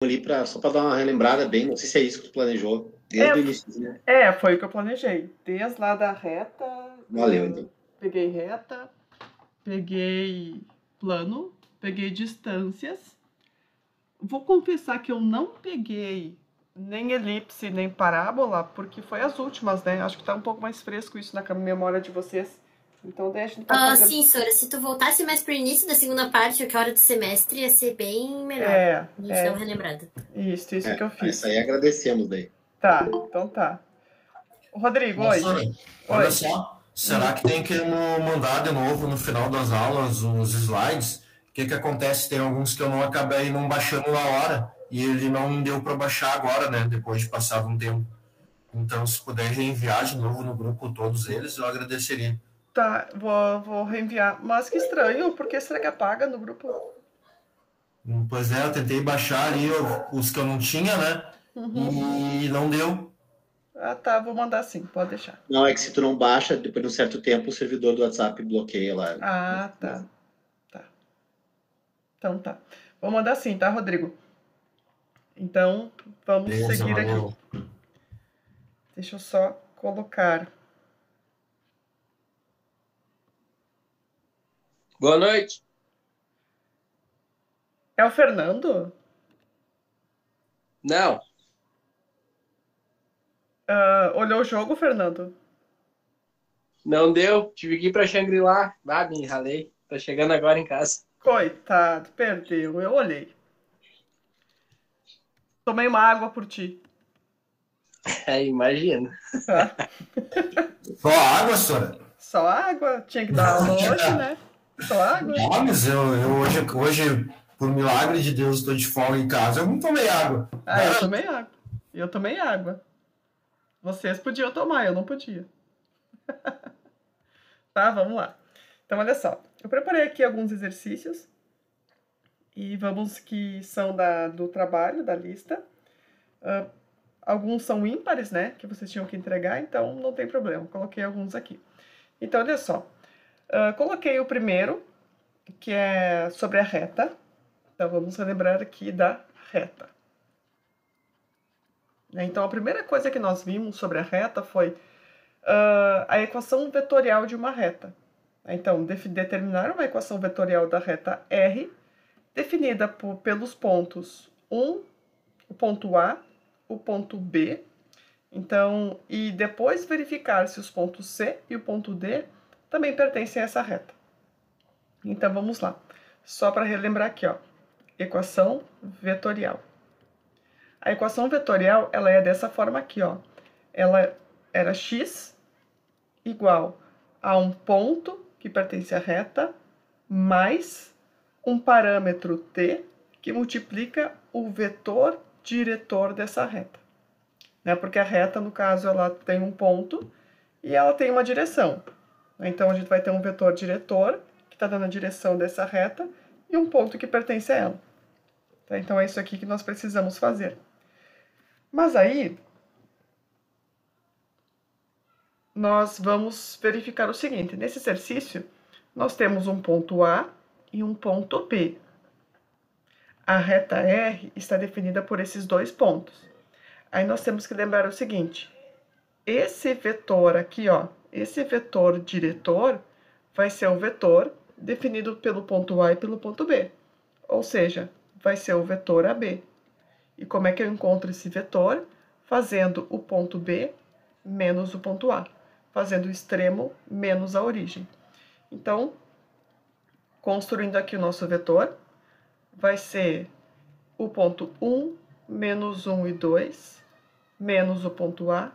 ali só para dar uma relembrada bem, não sei se é isso que tu planejou desde o início, né? Foi o que eu planejei. Desde lá da reta, Valeu, então. peguei reta, peguei plano, peguei distâncias. Vou confessar que eu não peguei nem elipse, nem parábola, porque foi as últimas, né? Acho que tá um pouco mais fresco isso na memória de vocês. Então, daí a gente pode fazer... Sim, Sora, se tu voltasse mais pro início da segunda parte, que é hora do semestre, ia ser bem melhor. A gente dá uma relembrada. Isso que eu fiz. Isso aí agradecemos daí. Tá, então tá. Rodrigo, oi. Olha só, será que tem que mandar de novo no final das aulas os slides? O que acontece? Tem alguns que eu não acabei não baixando na hora e ele não deu para baixar agora, né? Depois de passado um tempo. Então, se puder reenviar de novo no grupo todos eles, eu agradeceria. Tá, vou reenviar. Mas que estranho, porque será que apaga no grupo? Pois é, eu tentei baixar ali os que eu não tinha, né? E não deu. Ah, tá, vou mandar sim, pode deixar. Não, é que se tu não baixa, depois de um certo tempo, o servidor do WhatsApp bloqueia lá. Ah, tá. Então tá. Vou mandar sim, tá, Rodrigo? Então, vamos seguir valeu. Aqui. Deixa eu só colocar. Boa noite. É o Fernando? Não. Olhou o jogo, Fernando? Não deu. Tive que ir pra Shangri-La. Me enralei. Tô chegando agora em casa. Coitado, perdeu. Eu olhei. Tomei uma água por ti. Imagina. Só água, Sora? Só água. Tinha que dar aula hoje, né? Só água. Mas eu hoje, por milagre de Deus, estou de folga em casa. Eu não tomei água. Eu tomei água. Vocês podiam tomar, eu não podia. Tá, vamos lá. Então, olha só. Eu preparei aqui alguns exercícios. E vamos que são do trabalho, da lista. Alguns são ímpares, né? Que vocês tinham que entregar, então não tem problema. Coloquei alguns aqui. Então, olha só. Coloquei o primeiro, que é sobre a reta. Então, vamos relembrar aqui da reta. Então, a primeira coisa que nós vimos sobre a reta foi a equação vetorial de uma reta. Então, determinar uma equação vetorial da reta R, definida pelos pontos 1, o ponto A, o ponto B. Então, e depois verificar se os pontos C e o ponto D também pertencem a essa reta. Então, vamos lá. Só para relembrar aqui, ó. Equação vetorial. A equação vetorial, ela é dessa forma aqui, ó. Ela era x igual a um ponto que pertence à reta mais um parâmetro t que multiplica o vetor diretor dessa reta. Né? Porque a reta, no caso, ela tem um ponto e ela tem uma direção. Então, a gente vai ter um vetor diretor, que está dando a direção dessa reta, e um ponto que pertence a ela. Tá? Então, é isso aqui que nós precisamos fazer. Mas aí, nós vamos verificar o seguinte. Nesse exercício, nós temos um ponto A e um ponto B. A reta R está definida por esses dois pontos. Aí nós temos que lembrar o seguinte. Esse vetor aqui, ó, esse vetor diretor vai ser o vetor definido pelo ponto A e pelo ponto B. Ou seja, vai ser o vetor AB. E como é que eu encontro esse vetor? Fazendo o ponto B menos o ponto A. Fazendo o extremo menos a origem. Então, construindo aqui o nosso vetor, vai ser o ponto 1, menos 1 e 2, menos o ponto A,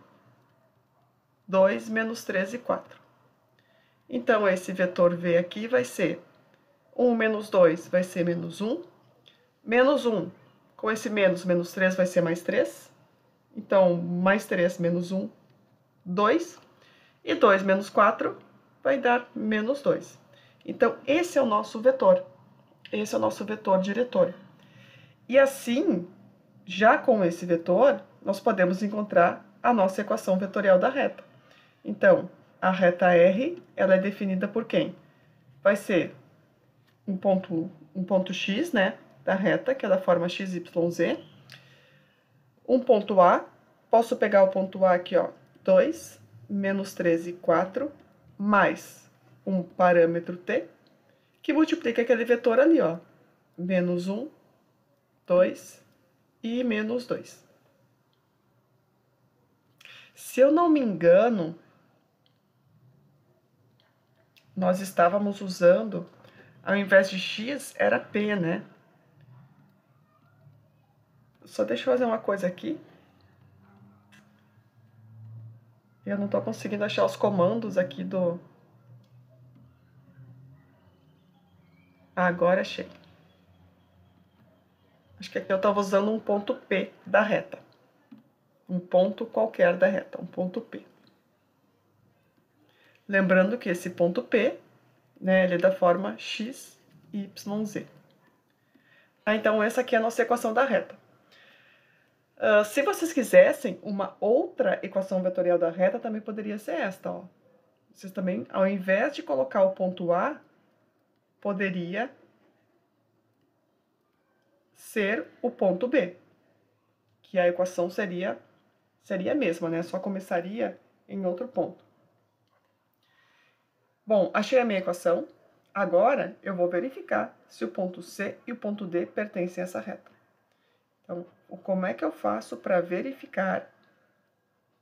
2, menos 3 e 4. Então, esse vetor V aqui vai ser 1 menos 2 vai ser menos 1, menos 1, com esse menos 3 vai ser mais 3. Então, mais 3 menos 1, 2. E 2 menos 4 vai dar menos 2. Então, esse é o nosso vetor. Esse é o nosso vetor diretor. E assim, já com esse vetor, nós podemos encontrar a nossa equação vetorial da reta. Então, a reta R, ela é definida por quem? Vai ser um ponto x, né, da reta, que é da forma XYZ, um ponto A, posso pegar o ponto A aqui, ó, 2, menos 13, 4, mais um parâmetro t, que multiplica aquele vetor ali, ó, menos 1, 2 e menos 2. Se eu não me engano, nós estávamos usando, ao invés de x, era p, né? Só deixa eu fazer uma coisa aqui. Eu não tô conseguindo achar os comandos aqui do... Ah, agora achei. Acho que aqui eu estava usando um ponto P da reta. Um ponto qualquer da reta, um ponto P. Lembrando que esse ponto P, né, ele é da forma x, y, z. Ah, então, essa aqui é a nossa equação da reta. Se vocês quisessem uma outra equação vetorial da reta, também poderia ser esta, ó. Vocês também, ao invés de colocar o ponto A, poderia ser o ponto B, que a equação seria a mesma, né? Só começaria em outro ponto. Bom, achei a minha equação. Agora, eu vou verificar se o ponto C e o ponto D pertencem a essa reta. Então, como é que eu faço para verificar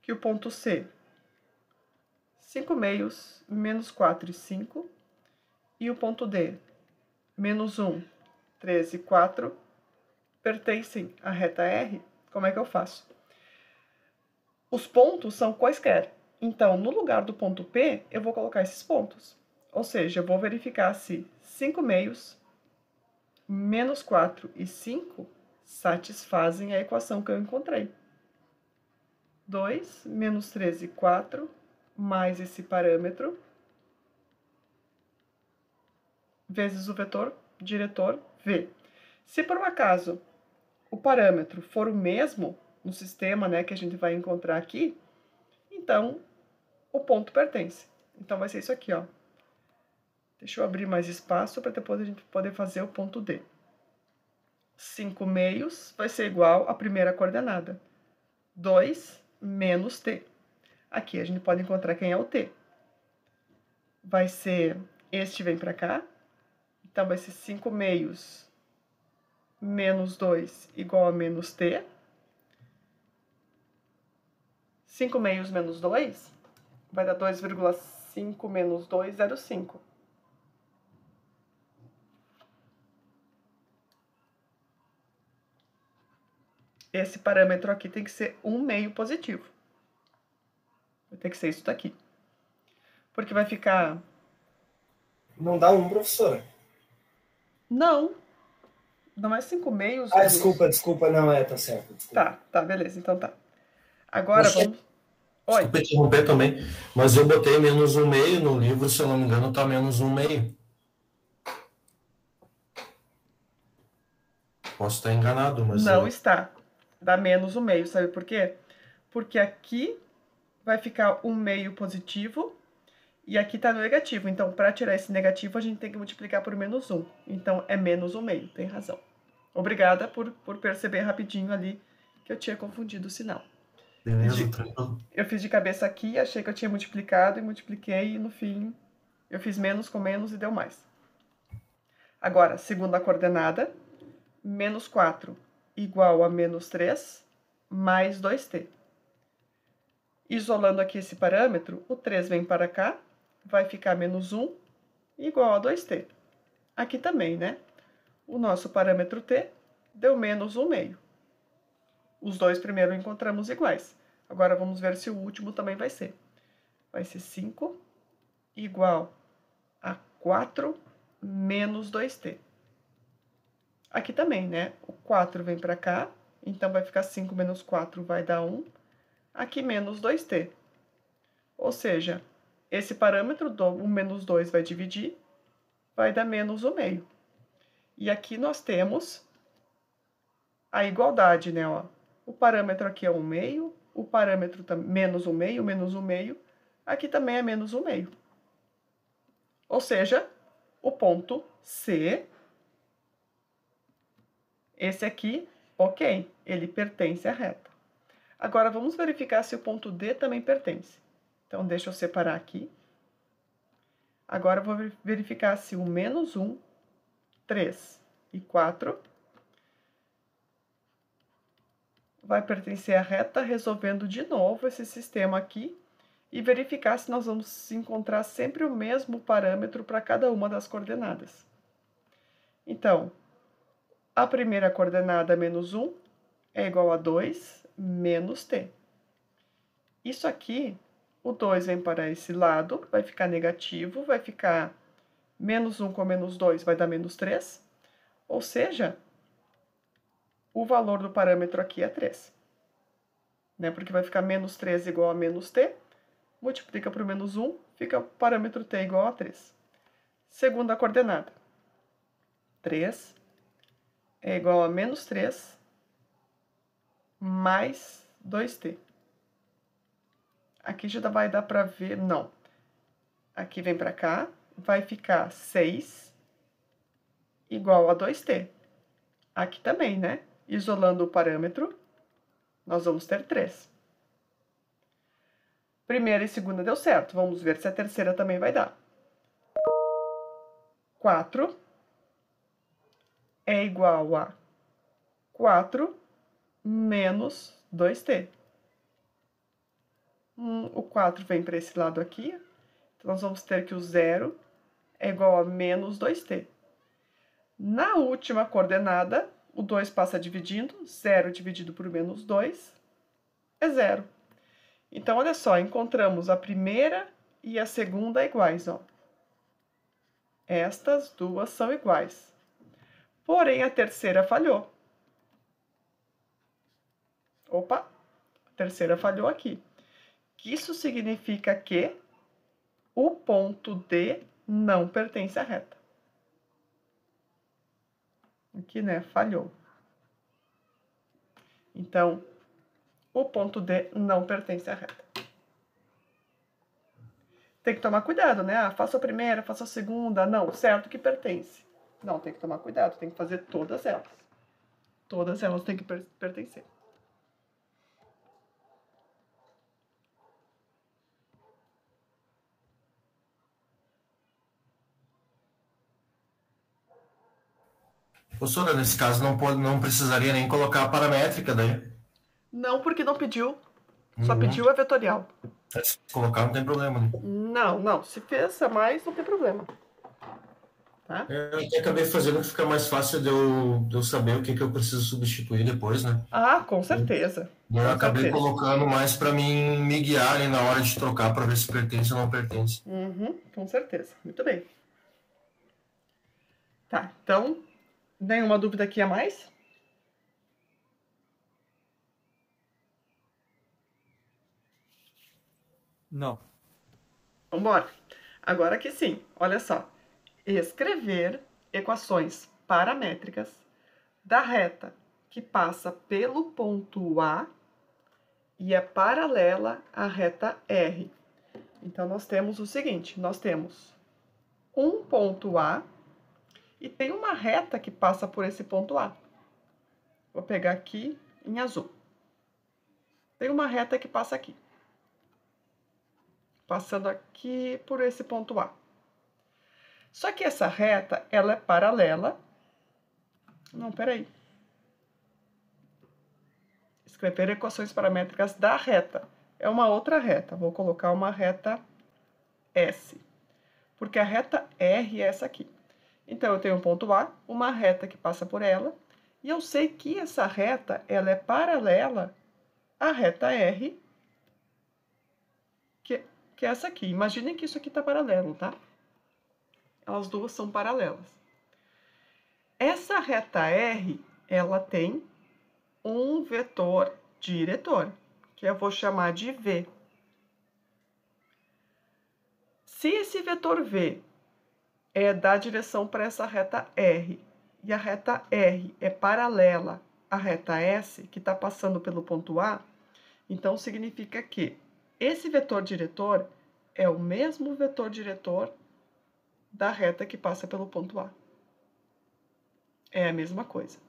que o ponto C, 5 meios, menos 4 e 5, e o ponto D, menos 1, 13 e 4, pertencem à reta R? Como é que eu faço? Os pontos são quaisquer. Então, no lugar do ponto P, eu vou colocar esses pontos. Ou seja, eu vou verificar se 5 meios, menos 4 e 5 satisfazem a equação que eu encontrei. 2 menos 13, 4, mais esse parâmetro, vezes o vetor diretor V. Se por um acaso o parâmetro for o mesmo no sistema, né, que a gente vai encontrar aqui, então o ponto pertence. Então vai ser isso aqui, ó. Deixa eu abrir mais espaço para depois a gente poder fazer o ponto D. 5 meios vai ser igual à primeira coordenada, 2 menos t. Aqui a gente pode encontrar quem é o t. Vai ser, este vem para cá, então vai ser 5 meios menos 2 igual a menos t. 5 meios menos 2 vai dar 2,5 menos 2, 0,5. Esse parâmetro aqui tem que ser 1 meio positivo. Vai ter que ser isso daqui. Porque vai ficar... Não dá 1, professora? Não. Não é 5 meios. Ah, desculpa. Não, tá certo. Desculpa. Tá, beleza. Então tá. Agora vamos... Oi. Desculpa interromper também, mas eu botei menos 1 meio no livro, se eu não me engano, tá menos 1 meio. Posso estar enganado, mas... Não está. Dá menos 1 meio, sabe por quê? Porque aqui vai ficar 1 meio positivo e aqui tá negativo. Então, para tirar esse negativo, a gente tem que multiplicar por menos 1. Então, é menos 1 meio, tem razão. Obrigada por perceber rapidinho ali que eu tinha confundido o sinal. Beleza, eu fiz de cabeça aqui, achei que eu tinha multiplicado e multipliquei e no fim eu fiz menos com menos e deu mais. Agora, segunda coordenada, menos 4 igual a menos 3 mais 2t. Isolando aqui esse parâmetro, o 3 vem para cá, vai ficar menos 1 igual a 2t. Aqui também, né? O nosso parâmetro t deu menos 1 meio. Os dois primeiro encontramos iguais. Agora vamos ver se o último também vai ser. Vai ser 5 igual a 4 menos 2t. Aqui também, né? O 4 vem para cá, então vai ficar 5 menos 4 vai dar 1. Aqui menos 2t. Ou seja, esse parâmetro do 1 menos 2 vai dividir, vai dar menos 1 meio. E aqui nós temos a igualdade, né? Ó. O parâmetro aqui é 1 meio, o parâmetro menos 1 meio, menos 1 meio. Aqui também é menos 1 meio. Ou seja, o ponto C, esse aqui, ok, ele pertence à reta. Agora, vamos verificar se o ponto D também pertence. Então, deixa eu separar aqui. Agora, eu vou verificar se o menos 1, 3 e 4 vai pertencer à reta, resolvendo de novo esse sistema aqui e verificar se nós vamos encontrar sempre o mesmo parâmetro para cada uma das coordenadas. Então, a primeira coordenada, menos 1, é igual a 2 menos t. Isso aqui, o 2 vem para esse lado, vai ficar negativo, vai ficar menos 1 com menos 2 vai dar menos 3, ou seja, o valor do parâmetro aqui é 3. Né? Porque vai ficar menos 3 igual a menos t, multiplica por menos 1, fica o parâmetro t igual a 3. Segunda coordenada, 3 é igual a menos 3 mais 2t. Aqui já vai dar para ver, não. Aqui vem para cá, vai ficar 6 igual a 2t. Aqui também, né? Isolando o parâmetro, nós vamos ter 3. Primeira e segunda deu certo. Vamos ver se a terceira também vai dar. 4 é igual a 4 menos 2t. O 4 vem para esse lado aqui. Então, nós vamos ter que o 0 é igual a menos 2t. Na última coordenada, o 2 passa dividindo. 0 dividido por menos 2 é 0. Então, olha só, encontramos a primeira e a segunda iguais, ó. Estas duas são iguais. Porém, a terceira falhou. Opa, a terceira falhou aqui. Isso significa que o ponto D não pertence à reta. Aqui, né, falhou. Então, o ponto D não pertence à reta. Tem que tomar cuidado, né? Ah, faço a primeira, faço a segunda. Não, certo que pertence. Não, tem que tomar cuidado, tem que fazer todas elas. Todas elas têm que pertencer. Professora, nesse caso não precisaria nem colocar a paramétrica daí? Não, porque não pediu. Só pediu a vetorial. Se colocar não tem problema, né? Não. Se fez a mais, não tem problema. Tá? Eu acabei fazendo que fica mais fácil de eu saber o que eu preciso substituir depois, né? Ah, com certeza. Eu acabei colocando mais para mim me guiar ali na hora de trocar para ver se pertence ou não pertence. Com certeza. Muito bem. Tá, então, nenhuma dúvida aqui a mais? Não. Vamos embora. Agora que sim, olha só. Escrever equações paramétricas da reta que passa pelo ponto A e é paralela à reta R. Então, nós temos o seguinte, nós temos um ponto A e tem uma reta que passa por esse ponto A. Vou pegar aqui em azul. Tem uma reta que passa aqui. Passando aqui por esse ponto A. Só que essa reta, ela é paralela. Não, peraí. Escrever equações paramétricas da reta. É uma outra reta. Vou colocar uma reta S. Porque a reta R é essa aqui. Então, eu tenho um ponto A, uma reta que passa por ela. E eu sei que essa reta, ela é paralela à reta R, que é essa aqui. Imaginem que isso aqui está paralelo, tá? Elas duas são paralelas. Essa reta R, ela tem um vetor diretor, que eu vou chamar de V. Se esse vetor V é da direção para essa reta R, e a reta R é paralela à reta S, que está passando pelo ponto A, então significa que esse vetor diretor é o mesmo vetor diretor da reta que passa pelo ponto A. É a mesma coisa.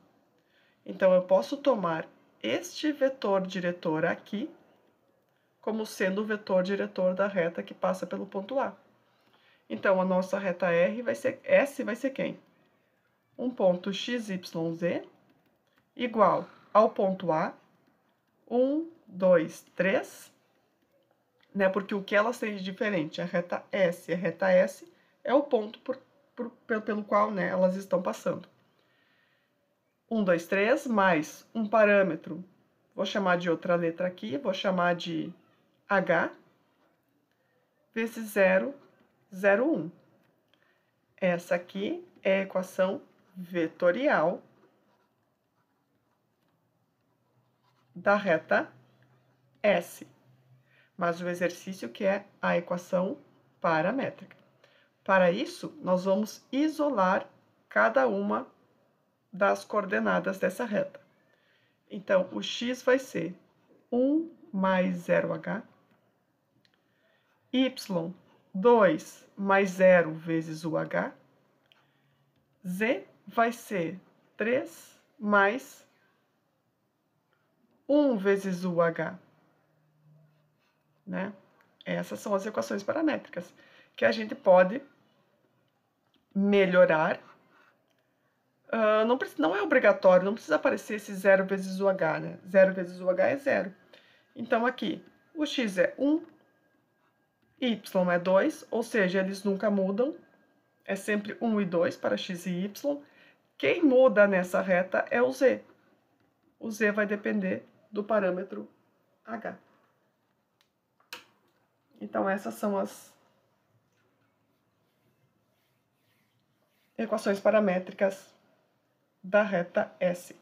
Então, eu posso tomar este vetor diretor aqui como sendo o vetor diretor da reta que passa pelo ponto A. Então, a nossa reta S vai ser quem? Um ponto XYZ igual ao ponto A, 1, 2, 3, né? Porque o que elas têm de diferente? A reta S é o ponto pelo qual, né, elas estão passando. 1, 2, 3, mais um parâmetro, vou chamar de outra letra aqui, vou chamar de H, vezes 0, 0, 1. Essa aqui é a equação vetorial da reta S, mas o exercício que é a equação paramétrica. Para isso, nós vamos isolar cada uma das coordenadas dessa reta. Então, o x vai ser 1 mais 0h, y, 2 mais 0 vezes o h, z vai ser 3 mais 1 vezes o h, né? Essas são as equações paramétricas que a gente pode melhorar. Não é obrigatório, não precisa aparecer esse 0 vezes o h, né? 0 vezes o h é 0. Então, aqui, o x é 1, y é 2, ou seja, eles nunca mudam. É sempre 1 e 2 para x e y. Quem muda nessa reta é o z. O z vai depender do parâmetro h. Então, essas são as equações paramétricas da reta S.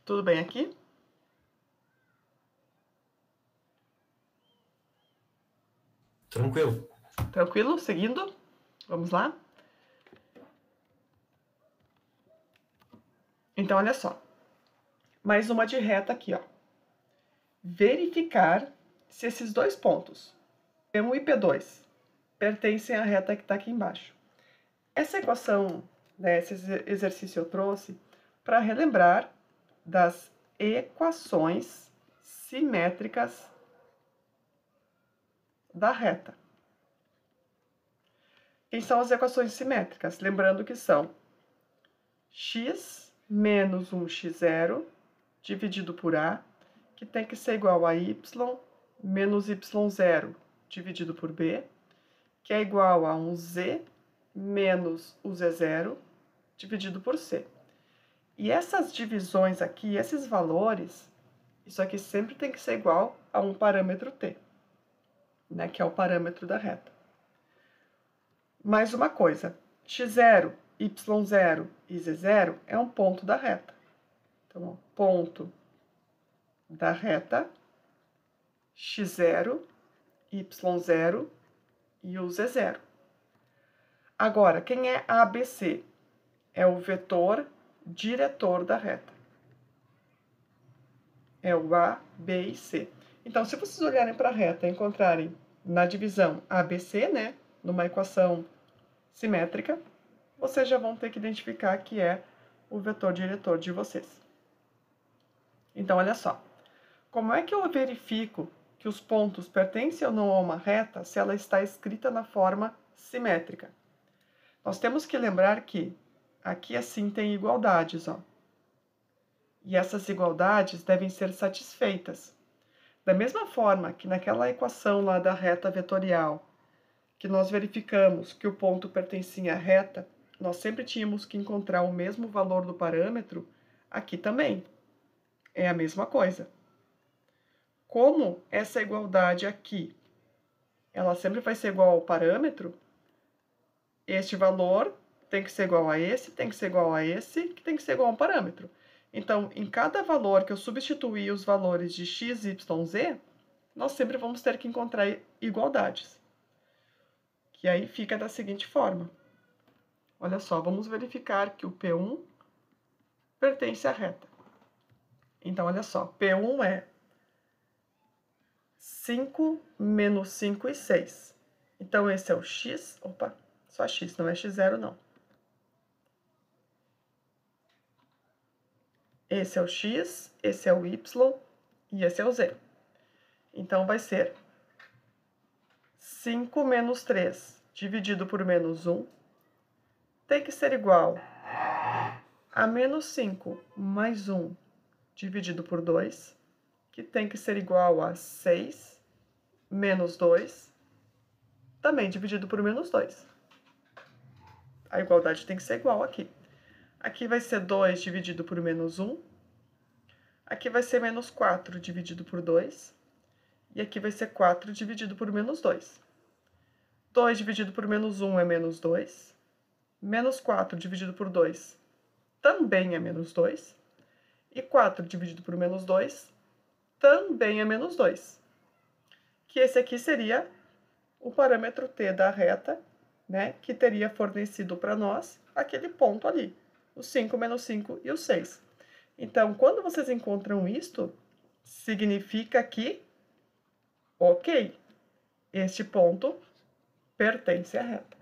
Tudo bem aqui? Tranquilo. Tranquilo? Seguindo? Vamos lá? Então, olha só. Mais uma de reta aqui, ó. Verificar se esses dois pontos, P1 e P2, pertencem à reta que está aqui embaixo. Essa equação, né, esse exercício eu trouxe para relembrar das equações simétricas da reta. Quem são as equações simétricas? Lembrando que são x menos 1x0 dividido por a, que tem que ser igual a y menos y0 dividido por b, que é igual a 1z menos o z0 dividido por c. E essas divisões aqui, esses valores, isso aqui sempre tem que ser igual a um parâmetro t, né, que é o parâmetro da reta. Mais uma coisa, x0, y0 e z0 é um ponto da reta. Então, ó, ponto da reta, x0, y0 e o z0. Agora, quem é ABC? É o vetor diretor da reta. É o A, B e C. Então, se vocês olharem para a reta e encontrarem na divisão ABC, né, numa equação simétrica, vocês já vão ter que identificar que é o vetor diretor de vocês. Então, olha só. Como é que eu verifico que os pontos pertencem ou não a uma reta se ela está escrita na forma simétrica? Nós temos que lembrar que aqui assim tem igualdades, ó. E essas igualdades devem ser satisfeitas. Da mesma forma que naquela equação lá da reta vetorial, que nós verificamos que o ponto pertencia à reta, nós sempre tínhamos que encontrar o mesmo valor do parâmetro, aqui também. É a mesma coisa. Como essa igualdade aqui, ela sempre vai ser igual ao parâmetro, este valor tem que ser igual a esse, tem que ser igual a esse, que tem que ser igual a um parâmetro. Então, em cada valor que eu substituir os valores de x, y, z, nós sempre vamos ter que encontrar igualdades. Que aí fica da seguinte forma. Olha só, vamos verificar que o P1 pertence à reta. Então, olha só, P1 é 5 menos 5 e 6. Então, esse é o x, opa, só x, não é x0 não. Esse é o x, esse é o y e esse é o z. Então, vai ser 5 menos 3 dividido por menos 1 tem que ser igual a menos 5 mais 1 dividido por 2, que tem que ser igual a 6 menos 2, também dividido por menos 2. A igualdade tem que ser igual aqui. Aqui vai ser 2 dividido por menos 1. Aqui vai ser menos 4 dividido por 2. E aqui vai ser 4 dividido por menos 2. 2 dividido por menos 1 é menos 2. Menos 4 dividido por 2 também é menos 2. E 4 dividido por menos 2 também é menos 2. Que esse aqui seria o parâmetro t da reta, né, que teria fornecido para nós aquele ponto ali, o 5 menos 5 e o 6. Então, quando vocês encontram isto, significa que, ok, este ponto pertence à reta.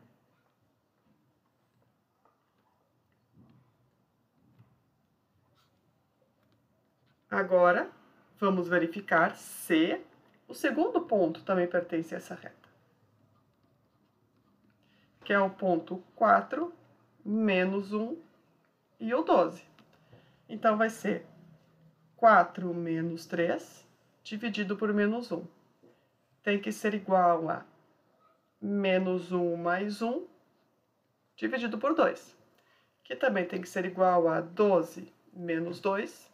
Agora, vamos verificar se o segundo ponto também pertence a essa reta, que é o ponto 4, menos 1 e o 12. Então, vai ser 4 menos 3 dividido por menos 1. Tem que ser igual a menos 1 mais 1 dividido por 2, que também tem que ser igual a 12 menos 2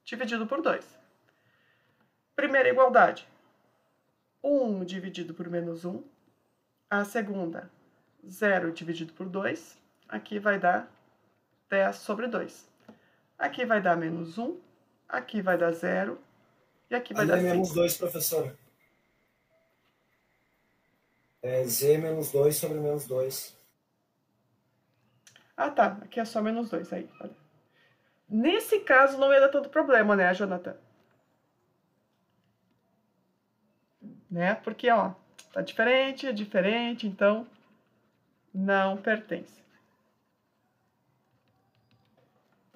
dividido por 2. Primeira igualdade, 1 dividido por menos 1. A segunda, 0 dividido por 2. Aqui vai dar 10 sobre 2. Aqui vai dar menos 1. Aqui vai dar 0. E aqui vai dar 5. menos 2, professor. É z menos 2 sobre menos 2. Ah, tá. Aqui é só menos 2. Aí, olha. Nesse caso, não ia dar tanto problema, né, Jonathan? Né? Porque, ó, tá diferente, é diferente, então não pertence.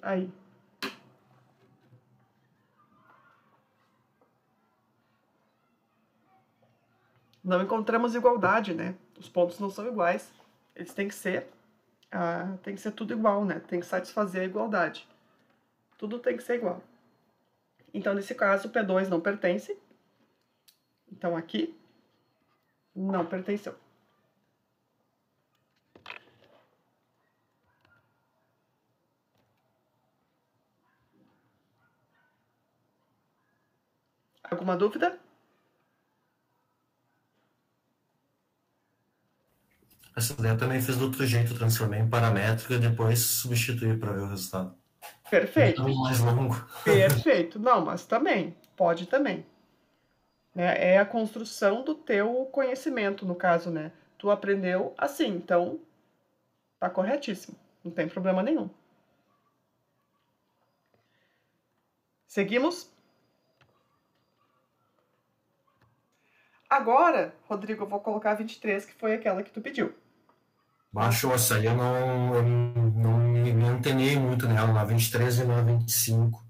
Aí. Não encontramos igualdade, né? Os pontos não são iguais. Eles têm que ser tudo igual, né? Tem que satisfazer a igualdade. Tudo tem que ser igual. Então, nesse caso, o P2 não pertence. Então, aqui, não pertenceu. Alguma dúvida? Essa daí eu também fiz do outro jeito, transformei em paramétrica e depois substituí para ver o resultado. Perfeito. É mais longo. Perfeito. Não, mas também, pode também. Né? É a construção do teu conhecimento, no caso, né? Tu aprendeu assim, então tá corretíssimo. Não tem problema nenhum. Seguimos? Agora, Rodrigo, eu vou colocar a 23, que foi aquela que tu pediu. Baixou essa aí, eu não me antenei muito nela, na 23 e na 25.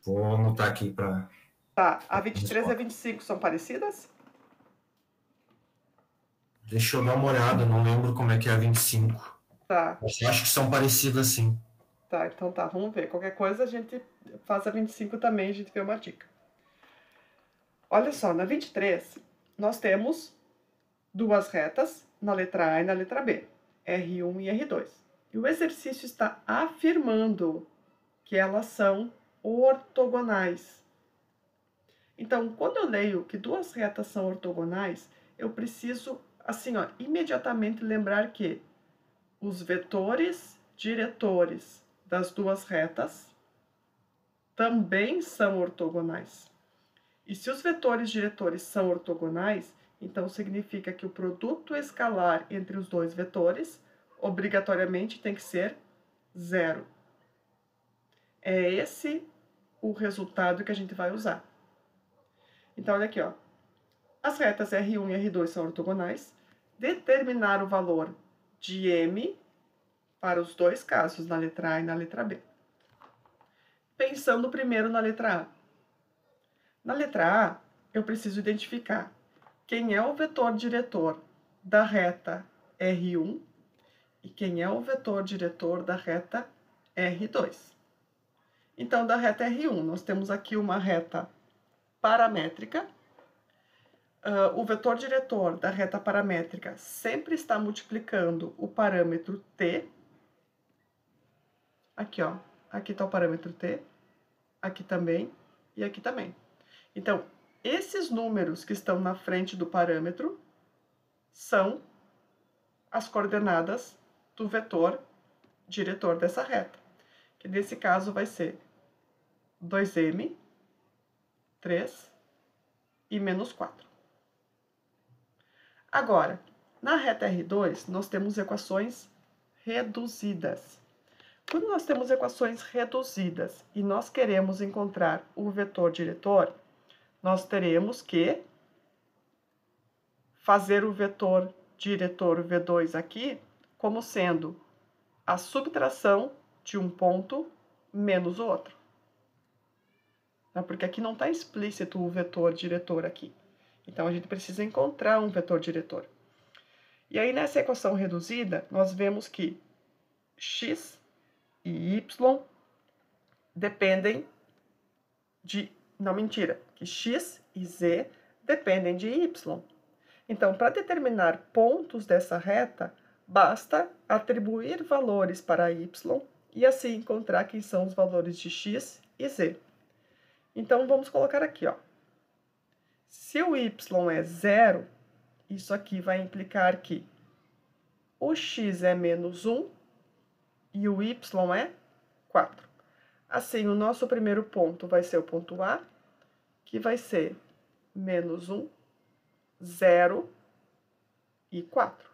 Vou anotar aqui para... Tá, a 23 e a 25 são parecidas? Deixa eu dar uma olhada, não lembro como é que é a 25. Tá. Eu acho que são parecidas, sim. Tá, então tá, vamos ver. Qualquer coisa a gente faz a 25 também, a gente vê uma dica. Olha só, na 23, nós temos duas retas na letra A e na letra B, R1 e R2. E o exercício está afirmando que elas são ortogonais. Então, quando eu leio que duas retas são ortogonais, eu preciso, assim, ó, imediatamente lembrar que os vetores diretores das duas retas também são ortogonais. E se os vetores diretores são ortogonais, então significa que o produto escalar entre os dois vetores obrigatoriamente tem que ser 0. É esse o resultado que a gente vai usar. Então, olha aqui, ó. As retas R1 e R2 são ortogonais. Determinar o valor de M para os dois casos, na letra A e na letra B. Pensando primeiro na letra A. Na letra A, eu preciso identificar quem é o vetor diretor da reta R1 e quem é o vetor diretor da reta R2. Então, da reta R1, nós temos aqui uma reta paramétrica. O vetor diretor da reta paramétrica sempre está multiplicando o parâmetro t. Aqui, ó. Aqui está o parâmetro t. Aqui também e aqui também. Então, esses números que estão na frente do parâmetro são as coordenadas do vetor diretor dessa reta, que nesse caso vai ser 2m, 3 e menos 4. Agora, na reta R2, nós temos equações reduzidas. Quando nós temos equações reduzidas e nós queremos encontrar o vetor diretor, nós teremos que fazer o vetor diretor V2 aqui como sendo a subtração de um ponto menos o outro. Porque aqui não está explícito o vetor diretor aqui. Então, a gente precisa encontrar um vetor diretor. E aí, nessa equação reduzida, nós vemos que x e y dependem de... Não, mentira. Que x e z dependem de y. Então, para determinar pontos dessa reta, basta atribuir valores para y e assim encontrar quem são os valores de x e z. Então, vamos colocar aqui, ó. Se o y é 0, isso aqui vai implicar que o x é menos 1 e o y é 4. Assim, o nosso primeiro ponto vai ser o ponto A, que vai ser menos 1, 0 e 4.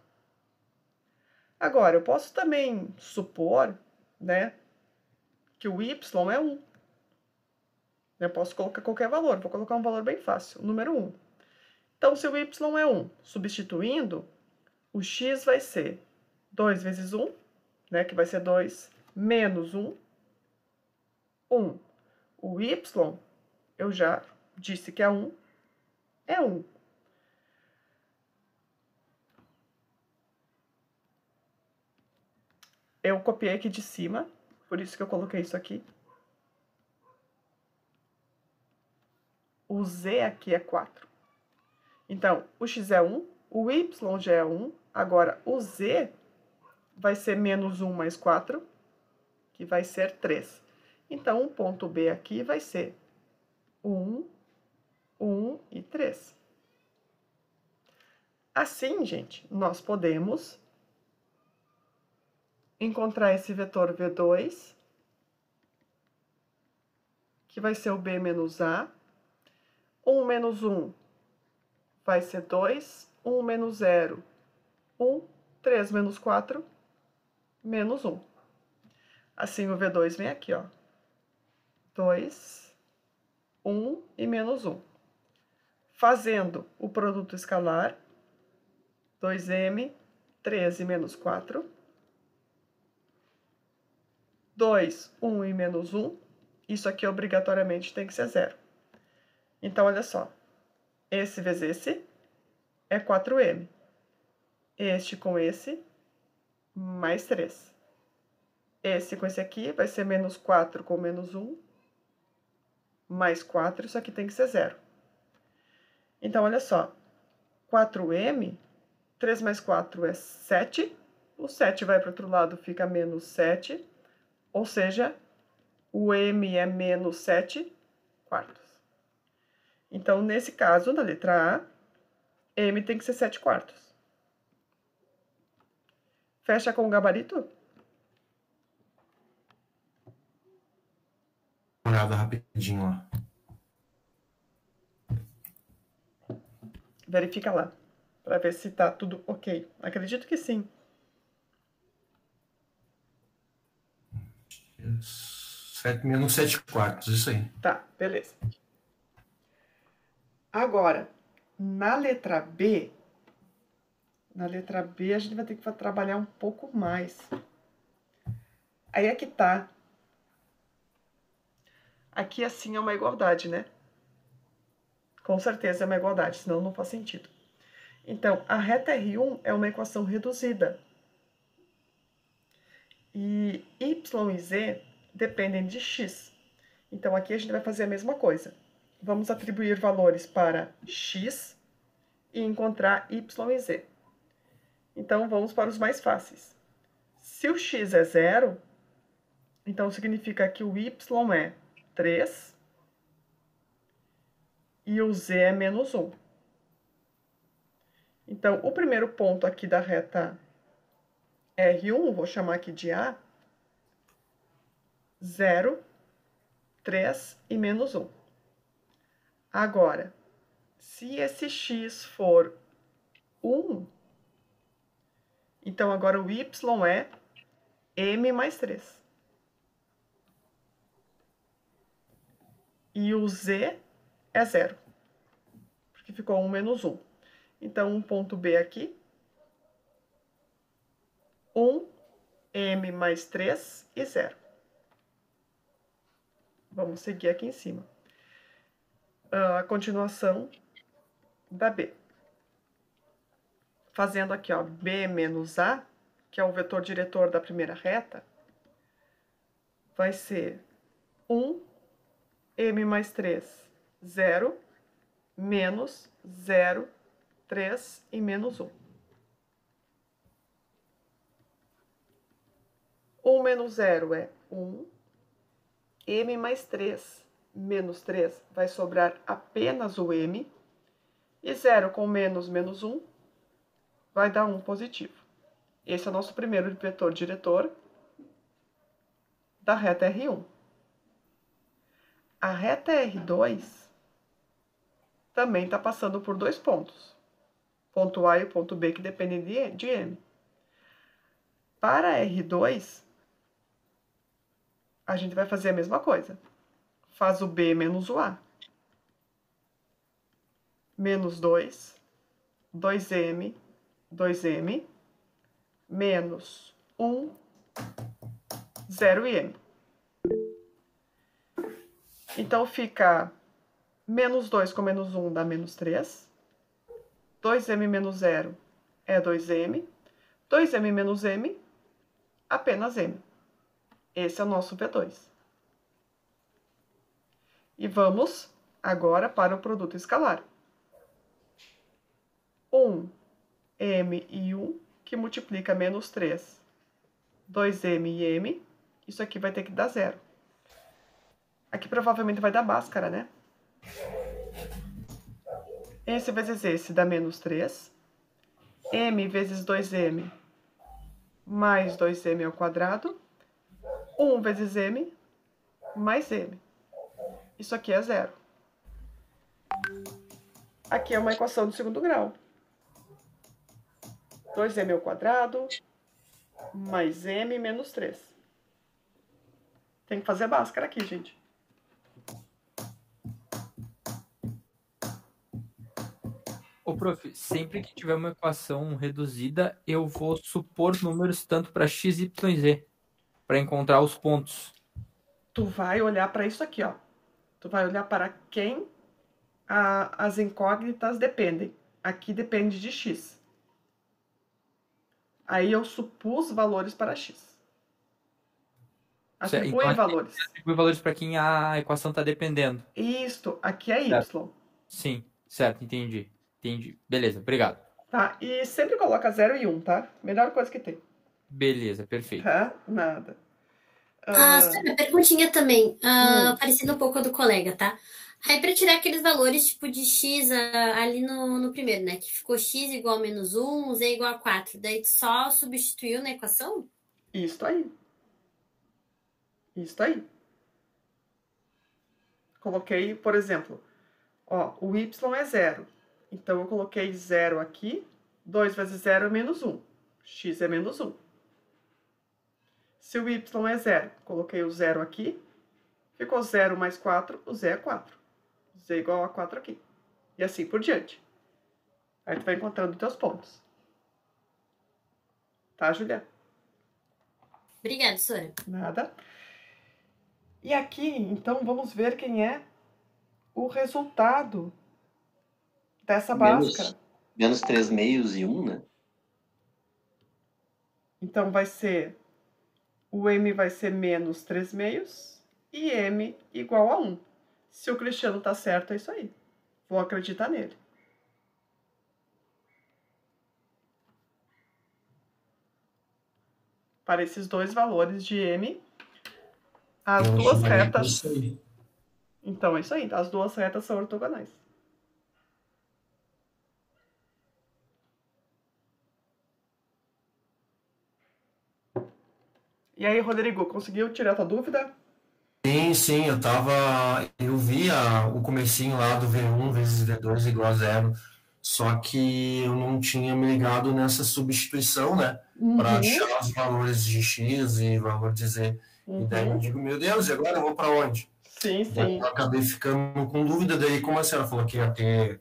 Agora, eu posso também supor, né, que o y é 1. Eu posso colocar qualquer valor, vou colocar um valor bem fácil, o número 1. Então, se o y é 1, substituindo, o x vai ser 2 vezes 1, né, que vai ser 2 menos 1, 1. O y, eu já disse que é 1, é 1. Eu copiei aqui de cima, por isso que eu coloquei isso aqui. O z aqui é 4. Então, o x é 1, o y já é 1, agora o z vai ser menos 1 mais 4, que vai ser 3. Então, o ponto B aqui vai ser 1, 1 e 3. Assim, gente, nós podemos encontrar esse vetor V2, que vai ser o B menos A. 1 menos 1 vai ser 2, 1 menos 0, 1, 3 menos 4, menos 1. Assim, o V2 vem aqui, ó. 2, 1 e menos 1. Fazendo o produto escalar, 2m, 13 menos 4, 2, 1 e menos 1, isso aqui obrigatoriamente tem que ser 0. Então, olha só, esse vezes esse é 4m. Este com esse, mais 3. Esse com esse aqui vai ser menos 4 com menos 1, mais 4, isso aqui tem que ser 0. Então, olha só, 4m, 3 mais 4 é 7, o 7 vai para o outro lado, fica menos 7, ou seja, o m é menos 7 quartos. Então, nesse caso, na letra A, m tem que ser 7 quartos. Fecha com o gabarito? Uma olhada rapidinho lá. Verifica lá, para ver se tá tudo ok. Acredito que sim. menos 7/4, isso aí. Tá, beleza. Agora, na letra B a gente vai ter que trabalhar um pouco mais. Aí é que tá. Aqui, assim, é uma igualdade, né? Com certeza é uma igualdade, senão não faz sentido. Então, a reta R1 é uma equação reduzida. E y e z dependem de x. Então, aqui a gente vai fazer a mesma coisa. Vamos atribuir valores para x e encontrar y e z. Então, vamos para os mais fáceis. Se o x é 0, então significa que o y é 3 e o z é menos 1. Então, o primeiro ponto aqui da reta R1, vou chamar aqui de A, 0, 3 e menos 1. Agora, se esse x for 1, então agora o y é m mais 3. E o z é 0, porque ficou 1 menos 1. Então, um ponto B aqui, 1, m mais 3 e 0. Vamos seguir aqui em cima. A continuação da B. Fazendo aqui, ó, B menos A, que é o vetor diretor da primeira reta, vai ser 1, m mais 3, 0, menos 0, 3 e menos 1. 1 menos 0 é 1. M mais 3 menos 3 vai sobrar apenas o M. E 0 com menos 1 vai dar 1 positivo. Esse é o nosso primeiro vetor diretor da reta R1. A reta R2 também está passando por 2 pontos. Ponto A e o ponto B, que dependem de M. Para R2, a gente vai fazer a mesma coisa. Faz o B menos o A. Menos 2, 2M, 2M, menos 1, 0 e M. Então, fica menos 2 com menos 1 dá menos 3. 2M menos 0 é 2M. 2M menos M, apenas M. Esse é o nosso V2. E vamos agora para o produto escalar. 1, M e 1, que multiplica menos 3, 2M e M. Isso aqui vai ter que dar 0. Aqui provavelmente vai dar Bhaskara, né? Esse vezes esse dá menos 3. M vezes 2M mais 2M ao quadrado. 1 vezes M mais M. Isso aqui é 0. Aqui é uma equação de segundo grau. 2M ao quadrado mais M menos 3. Tem que fazer Bhaskara aqui, gente. Ô, prof, sempre que tiver uma equação reduzida, eu vou supor números tanto para x, y e z, para encontrar os pontos. Tu vai olhar para isso aqui, ó. Tu vai olhar para quem as incógnitas dependem. Aqui depende de x. Aí eu supus valores para x. Atribui então, valores. Atribui valores para quem a equação está dependendo. Isto, aqui é certo. y. Sim, certo, entendi. Beleza, obrigado. Tá, e sempre coloca 0 e 1, tá? Melhor coisa que tem. Beleza, perfeito. Tá? Nada. Só uma perguntinha também, parecendo um pouco a do colega, tá? Aí para tirar aqueles valores tipo de x ali no primeiro, né? Que ficou x igual a menos 1, z igual a 4. Daí tu só substituiu na equação? Isso aí. Isso aí. Coloquei, por exemplo, ó, o y é 0. Então, eu coloquei 0 aqui. 2 vezes 0 é menos 1. X é menos 1. Se o y é 0, coloquei o 0 aqui. Ficou 0 mais 4, o Z é 4. Z igual a 4 aqui. E assim por diante. Aí tu vai encontrando teus pontos. Tá, Julia? Obrigada, Sora. Nada. E aqui, então, vamos ver quem é o resultado dessa báscara. Menos 3 meios e 1, né? Então, vai ser... O M vai ser menos 3 meios e M igual a 1. Se o Cristiano tá certo, é isso aí. Vou acreditar nele. Para esses dois valores de M, as duas retas... Então, é isso aí. As duas retas são ortogonais. E aí, Rodrigo, conseguiu tirar a tua dúvida? Sim, eu vi o comecinho lá do V1 vezes V2 igual a 0, só que eu não tinha me ligado nessa substituição, né? Para achar os valores de X e valor de Z. E daí eu digo, meu Deus, e agora eu vou para onde? Sim. Daí eu acabei ficando com dúvida, daí como a senhora falou que ia ter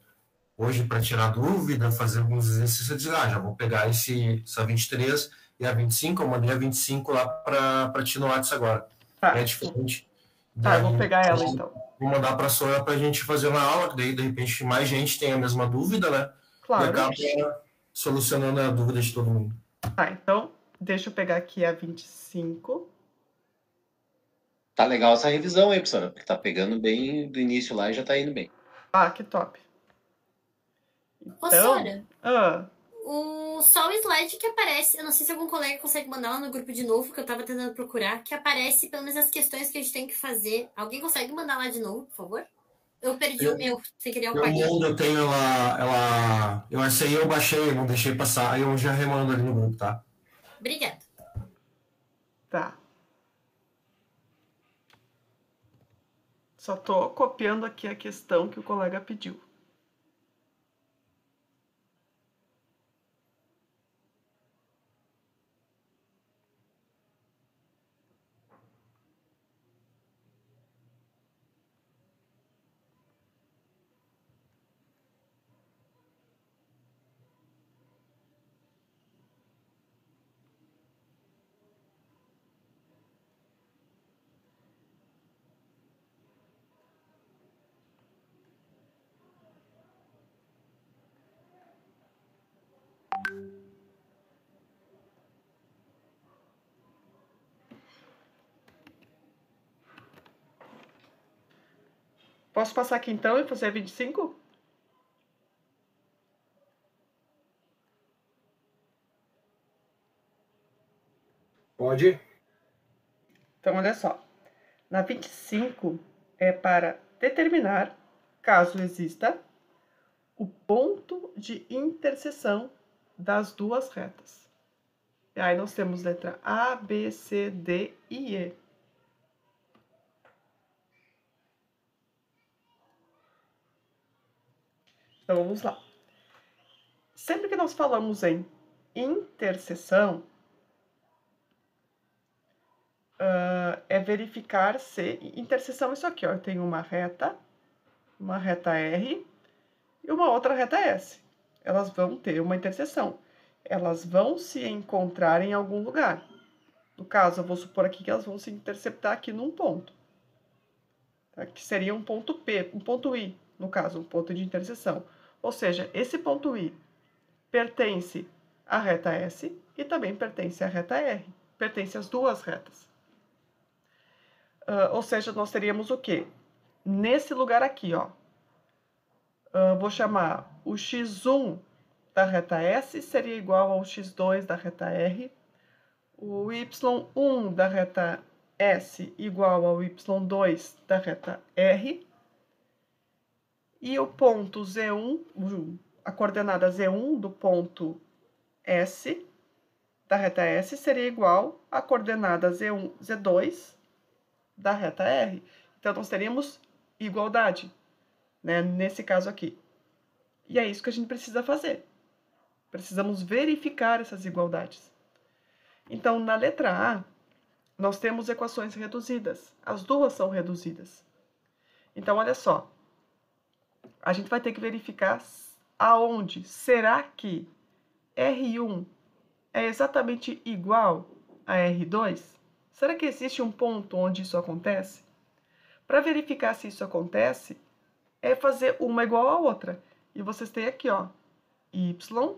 hoje para tirar dúvida, fazer alguns exercícios, eu disse, já vou pegar essa 23 e a 25, eu mandei a 25 lá para ti no WhatsApp agora. Tá. É diferente. Tá, eu vou pegar ela então. Vou mandar para a Sora para a gente fazer uma aula, que daí de repente mais gente tem a mesma dúvida, né? Claro. E acaba solucionando a dúvida de todo mundo. Tá, então, deixa eu pegar aqui a 25. Tá legal essa revisão aí, professora, porque tá pegando bem do início lá e já tá indo bem. Ah, que top. Ô, Sora, Ah, só o slide que aparece, eu não sei se algum colega consegue mandar lá no grupo de novo, que eu tava tentando procurar, que aparece pelo menos as questões que a gente tem que fazer. Alguém consegue mandar lá de novo, por favor? Eu perdi o meu, sem querer eu paguei. Eu tenho essa aí eu baixei, eu não deixei passar, aí eu já remando ali no grupo, tá? Obrigada. tá. Só tô copiando aqui a questão que o colega pediu. Posso passar aqui então e fazer a 25? Pode? Então, olha só. Na 25 é para determinar, caso exista, o ponto de interseção das duas retas. E aí nós temos letra A, B, C, D e E. Então, vamos lá. Sempre que nós falamos em interseção, é verificar se... Interseção é isso aqui, ó. Eu tenho uma reta R e uma outra reta S. Elas vão ter uma interseção. Elas vão se encontrar em algum lugar. No caso, eu vou supor aqui que elas vão se interceptar aqui num ponto. Tá? Que seria um ponto P, um ponto I, no caso, um ponto de interseção. Ou seja, esse ponto I pertence à reta S e também pertence à reta R. Pertence às duas retas. Ou seja, nós teríamos o quê? Nesse lugar aqui, ó. Vou chamar o x1 da reta S seria igual ao x2 da reta R. O y1 da reta S igual ao y2 da reta R. E o ponto Z1, a coordenada Z1 do ponto S, da reta S, seria igual à coordenada Z1, Z2 da reta R. Então, nós teríamos igualdade, né, nesse caso aqui. E é isso que a gente precisa fazer. Precisamos verificar essas igualdades. Então, na letra A, nós temos equações reduzidas. As duas são reduzidas. Então, olha só. A gente vai ter que verificar aonde. Será que R1 é exatamente igual a R2? Será que existe um ponto onde isso acontece? Para verificar se isso acontece, é fazer uma igual a outra. E vocês têm aqui, ó, y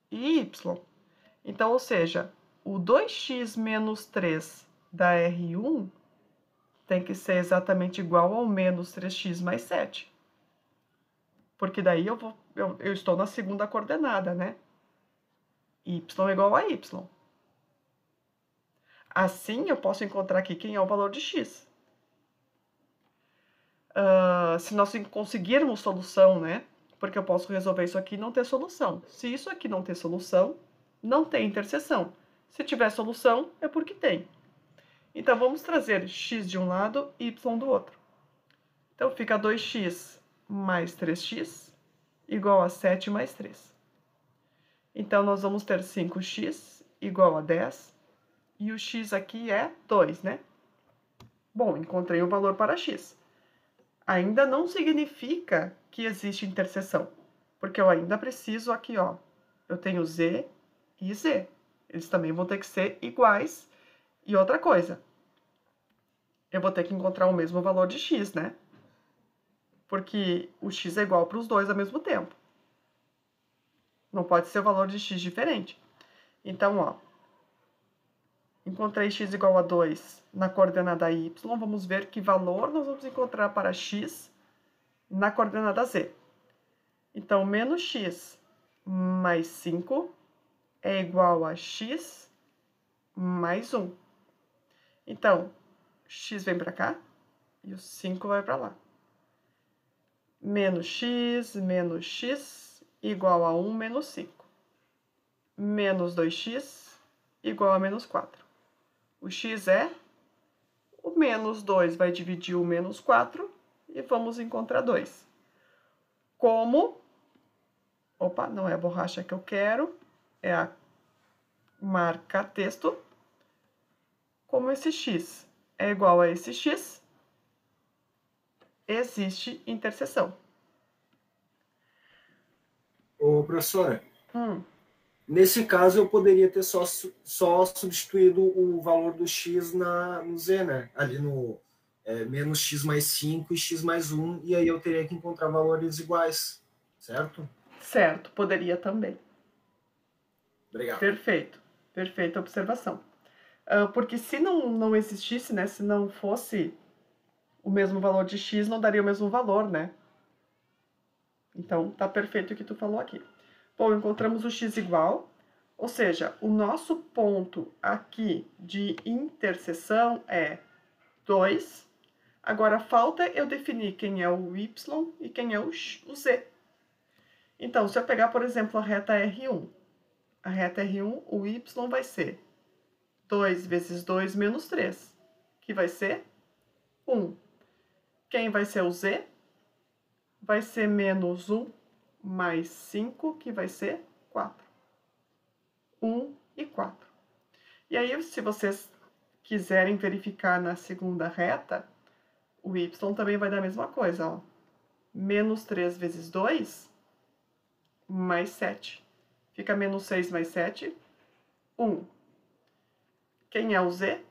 e y. Então, ou seja, o 2x menos 3 da R1 tem que ser exatamente igual ao menos 3x mais 7. Porque daí eu estou na segunda coordenada, né? Y é igual a y. Assim, eu posso encontrar aqui quem é o valor de x. Se nós conseguirmos solução, né? Porque eu posso resolver isso aqui e não ter solução. Se isso aqui não ter solução, não tem interseção. Se tiver solução, é porque tem. Então, vamos trazer x de um lado e y do outro. Então, fica 2x mais 3x igual a 7 mais 3. Então, nós vamos ter 5x igual a 10. E o x aqui é 2, né? Bom, encontrei o valor para x. Ainda não significa que existe interseção, porque eu ainda preciso aqui, ó, eu tenho z e z. Eles também vão ter que ser iguais. E outra coisa, eu vou ter que encontrar o mesmo valor de x, né? Porque o x é igual para os dois ao mesmo tempo. Não pode ser o valor de x diferente. Então, ó, encontrei x igual a 2 na coordenada y. Vamos ver que valor nós vamos encontrar para x na coordenada z. Então, menos x mais 5 é igual a x mais 1. Então, x vem para cá e o 5 vai para lá. Menos x igual a 1 menos 5. Menos 2x igual a menos 4. O x é, o menos 2 vai dividir o menos 4 e vamos encontrar 2. Como, opa, não é a borracha que eu quero, é a marca texto. Como esse x é igual a esse x, existe interseção. Ô, professora, nesse caso eu poderia ter só substituído o valor do x no z, né? Ali no menos x mais 5 e x mais 1, e aí eu teria que encontrar valores iguais, certo? Certo, poderia também. Obrigado. Perfeito, perfeita observação. Porque se não existisse, né, se não fosse o mesmo valor de x, não daria o mesmo valor, né? Então, tá perfeito o que tu falou aqui. Bom, encontramos o x igual, ou seja, o nosso ponto aqui de interseção é 2. Agora, falta eu definir quem é o y e quem é o z. Então, se eu pegar, por exemplo, a reta R1. A reta R1, o y vai ser 2 vezes 2 menos 3, que vai ser 1. Quem vai ser o z? Vai ser menos 1 mais 5, que vai ser 4. 1 e 4. E aí, se vocês quiserem verificar na segunda reta, o y também vai dar a mesma coisa, ó. Menos 3 vezes 2, mais 7. Fica menos 6 mais 7, 1. Quem é o z?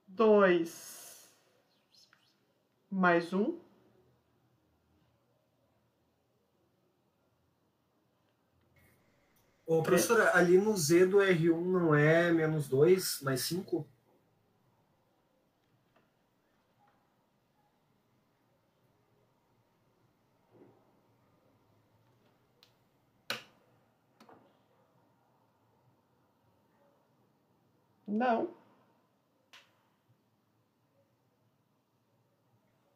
2 mais 1. Ô, professora, ali no z do R1 não é menos 2 mais 5? Não.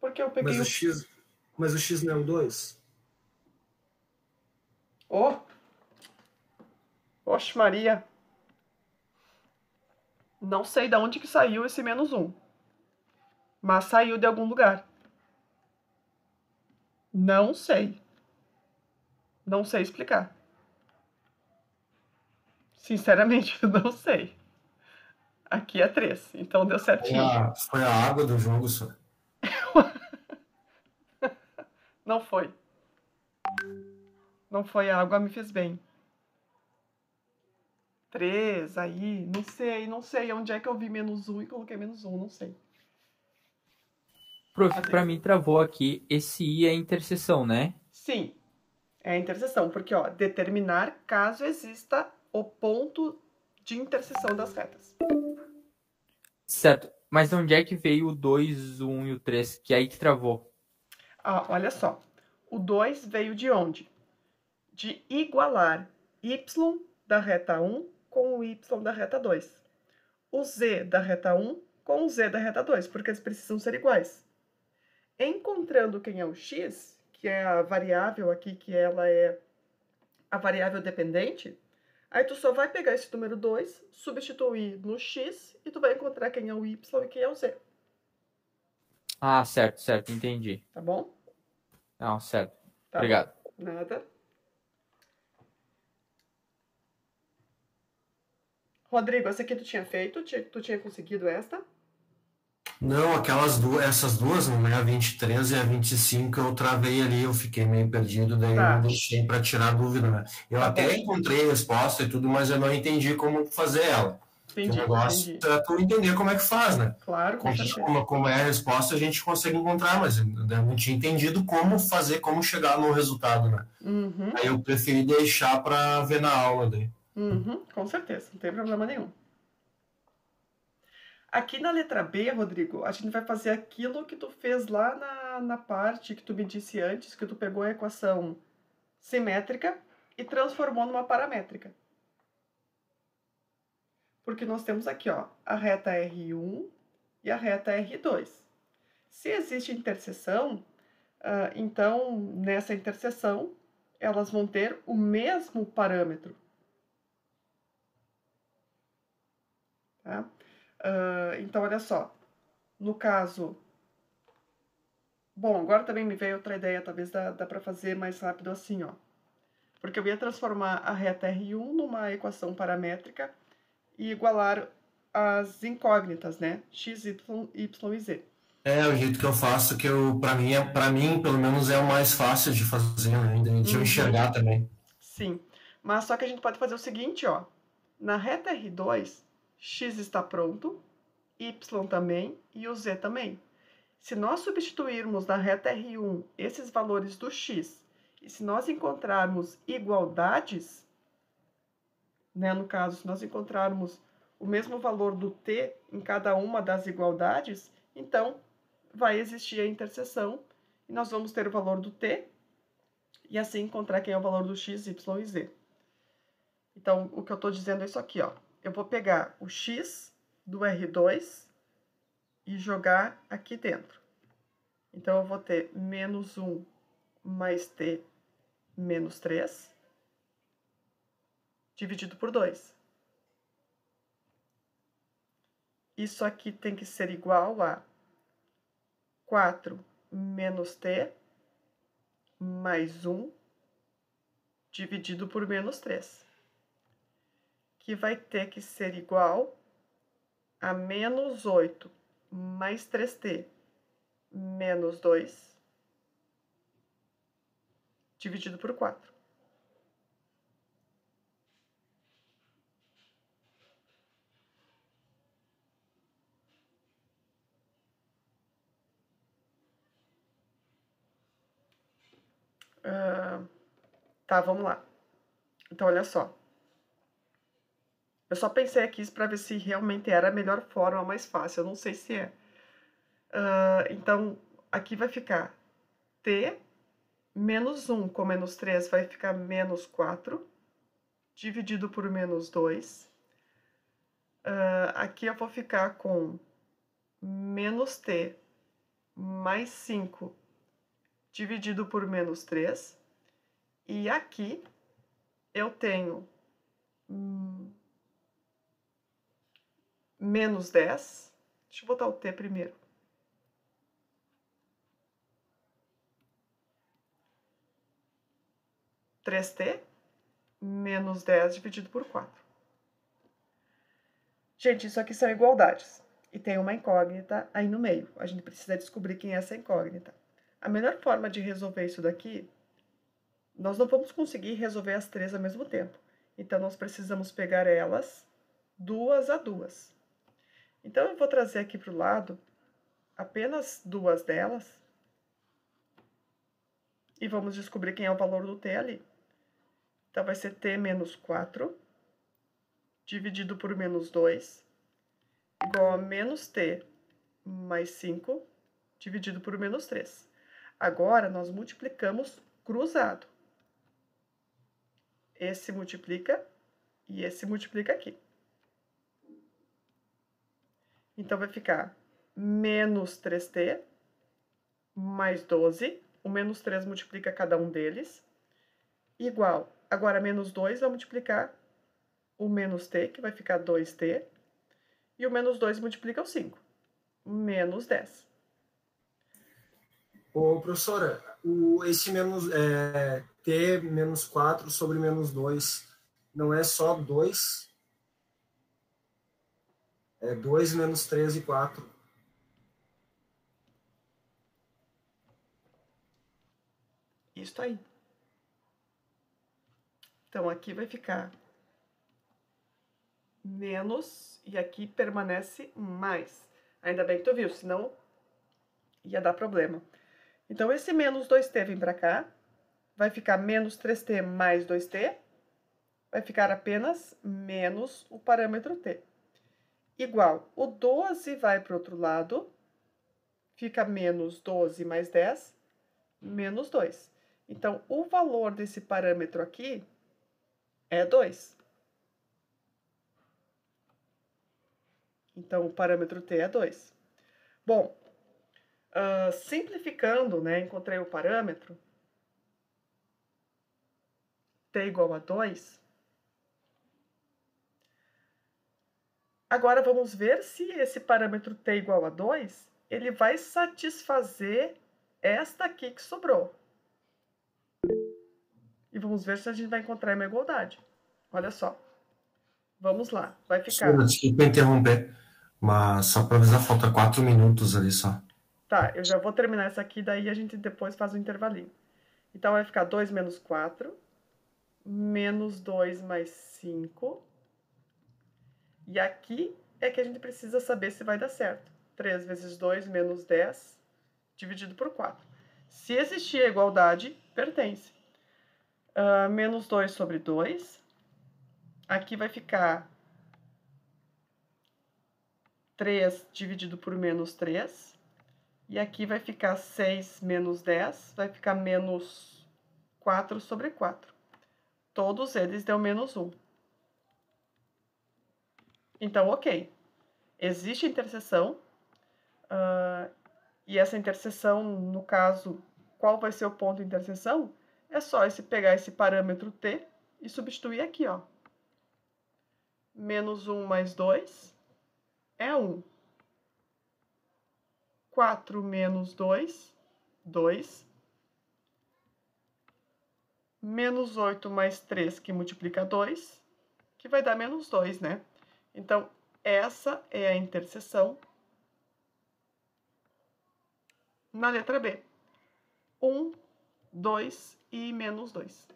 Porque eu peguei Mas o x não é o 2? Oh! Oxe, Maria. Não sei de onde que saiu esse menos 1. Mas saiu de algum lugar. Não sei. Não sei explicar. Sinceramente, não sei. Aqui é 3, então deu certinho. Foi a água do jogo, só. Não foi. Não foi, a água me fez bem. 3, aí, não sei onde é que eu vi -1 e coloquei -1, não sei. Prof, pra mim travou aqui, esse I é interseção, né? Sim, é a interseção, porque, ó, determinar caso exista o ponto de interseção das retas. Certo, mas onde é que veio o 2, o 1 e o 3? Que é aí que travou. Ah, olha só, o 2 veio de onde? De igualar y da reta 1 com o y da reta 2. O z da reta 1 com o z da reta 2, porque eles precisam ser iguais. Encontrando quem é o x, que é a variável aqui, que ela é a variável dependente, aí tu só vai pegar esse número 2, substituir no x, e tu vai encontrar quem é o y e quem é o z. Ah, certo, entendi. Tá bom? Não, certo. Tá Obrigado. bom. Nada. Rodrigo, essa aqui tu tinha feito? Tu tinha conseguido esta? Não, essas duas, né, a 23 e a 25, eu travei ali, eu fiquei meio perdido, daí eu deixei para tirar a dúvida, né? Eu até encontrei a resposta e tudo, mas eu não entendi como fazer ela. Entendi, o negócio é tu entender como é que faz, né? Claro, com certeza. Como é a resposta, a gente consegue encontrar, mas eu não tinha entendido como fazer, como chegar no resultado, né? Uhum. Aí eu preferi deixar para ver na aula daí. Uhum, com certeza, não tem problema nenhum. Aqui na letra B, Rodrigo, a gente vai fazer aquilo que tu fez lá na parte que tu me disse antes, que tu pegou a equação simétrica e transformou numa paramétrica. Porque nós temos aqui, ó, a reta R1 e a reta R2. Se existe interseção, então, nessa interseção, elas vão ter o mesmo parâmetro. Tá? Então, olha só. No caso... Bom, agora também me veio outra ideia, talvez dá para fazer mais rápido assim, ó. Porque eu ia transformar a reta R1 numa equação paramétrica e igualar as incógnitas, né? X, Y e Z. É o jeito que eu faço, que para mim, pelo menos, é o mais fácil de fazer, né? De eu enxergar também. Sim, mas só que a gente pode fazer o seguinte, ó. Na reta R2, X está pronto, Y também e o Z também. Se nós substituirmos na reta R1 esses valores do X, e se nós encontrarmos igualdades, né, no caso, se nós encontrarmos o mesmo valor do T em cada uma das igualdades, então vai existir a interseção e nós vamos ter o valor do T e assim encontrar quem é o valor do X, Y e Z. Então, o que eu estou dizendo é isso aqui, ó. Eu vou pegar o X do R2 e jogar aqui dentro. Então, eu vou ter -1 mais T menos 3 dividido por 2. Isso aqui tem que ser igual a 4 menos T mais 1 dividido por menos 3. Que vai ter que ser igual a menos 8 mais 3T menos 2 dividido por 4. Tá, vamos lá. Então, olha só. Eu só pensei aqui para ver se realmente era a melhor forma, a mais fácil. Eu não sei se é. Então, aqui vai ficar T menos 1 com menos 3 vai ficar menos 4, dividido por menos 2. Aqui eu vou ficar com menos T mais 5, dividido por menos 3. E aqui eu tenho menos 10. Deixa eu botar o T primeiro. T menos 10 dividido por 4. Gente, isso aqui são igualdades. E tem uma incógnita aí no meio. A gente precisa descobrir quem é essa incógnita. A melhor forma de resolver isso daqui, nós não vamos conseguir resolver as três ao mesmo tempo. Então, nós precisamos pegar elas duas a duas. Então, eu vou trazer aqui para o lado apenas duas delas. E vamos descobrir quem é o valor do t ali. Então, vai ser t menos 4, dividido por menos 2, igual a menos t mais 5, dividido por menos 3. Agora, nós multiplicamos cruzado. Esse multiplica e esse multiplica aqui. Então, vai ficar menos 3t mais 12. O menos 3 multiplica cada um deles. Igual. Agora, menos 2 vai multiplicar o menos t, que vai ficar 2t. E o menos 2 multiplica o 5. Menos 10. Ô, professora, esse menos, t menos 4 sobre menos 2 não é só 2? É 2 menos 3 e 4. Isso aí. Então, aqui vai ficar menos e aqui permanece mais. Ainda bem que tu viu, senão ia dar problema. Então, esse menos 2t vem para cá, vai ficar menos 3t mais 2t, vai ficar apenas menos o parâmetro t. Igual, o 12 vai para o outro lado, fica menos 12 mais 10, menos 2. Então, o valor desse parâmetro aqui é 2. Então, o parâmetro t é 2. Bom, simplificando, né, encontrei o parâmetro t igual a 2. Agora, vamos ver se esse parâmetro t igual a 2, ele vai satisfazer esta aqui que sobrou. E vamos ver se a gente vai encontrar uma igualdade. Olha só. Vamos lá. Vai ficar... Desculpa interromper, mas só para avisar, falta 4 minutos ali só. Tá, eu já vou terminar essa aqui, daí a gente depois faz o intervalinho. Então, vai ficar 2 menos 4, menos 2 mais 5. E aqui é que a gente precisa saber se vai dar certo. 3 vezes 2 menos 10, dividido por 4. Se existir a igualdade, pertence. Menos 2 sobre 2. Aqui vai ficar 3 dividido por menos 3. E aqui vai ficar 6 menos 10, vai ficar menos 4 sobre 4. Todos eles dão menos 1. Então, ok. Existe interseção. E essa interseção, no caso, qual vai ser o ponto de interseção? É só pegar esse parâmetro t e substituir aqui, ó. Menos 1 mais 2 é 1. 4 menos 2, 2. Menos 8 mais 3, que multiplica 2, que vai dar menos 2, né? Então, essa é a interseção na letra B. 1, 2 e menos 2.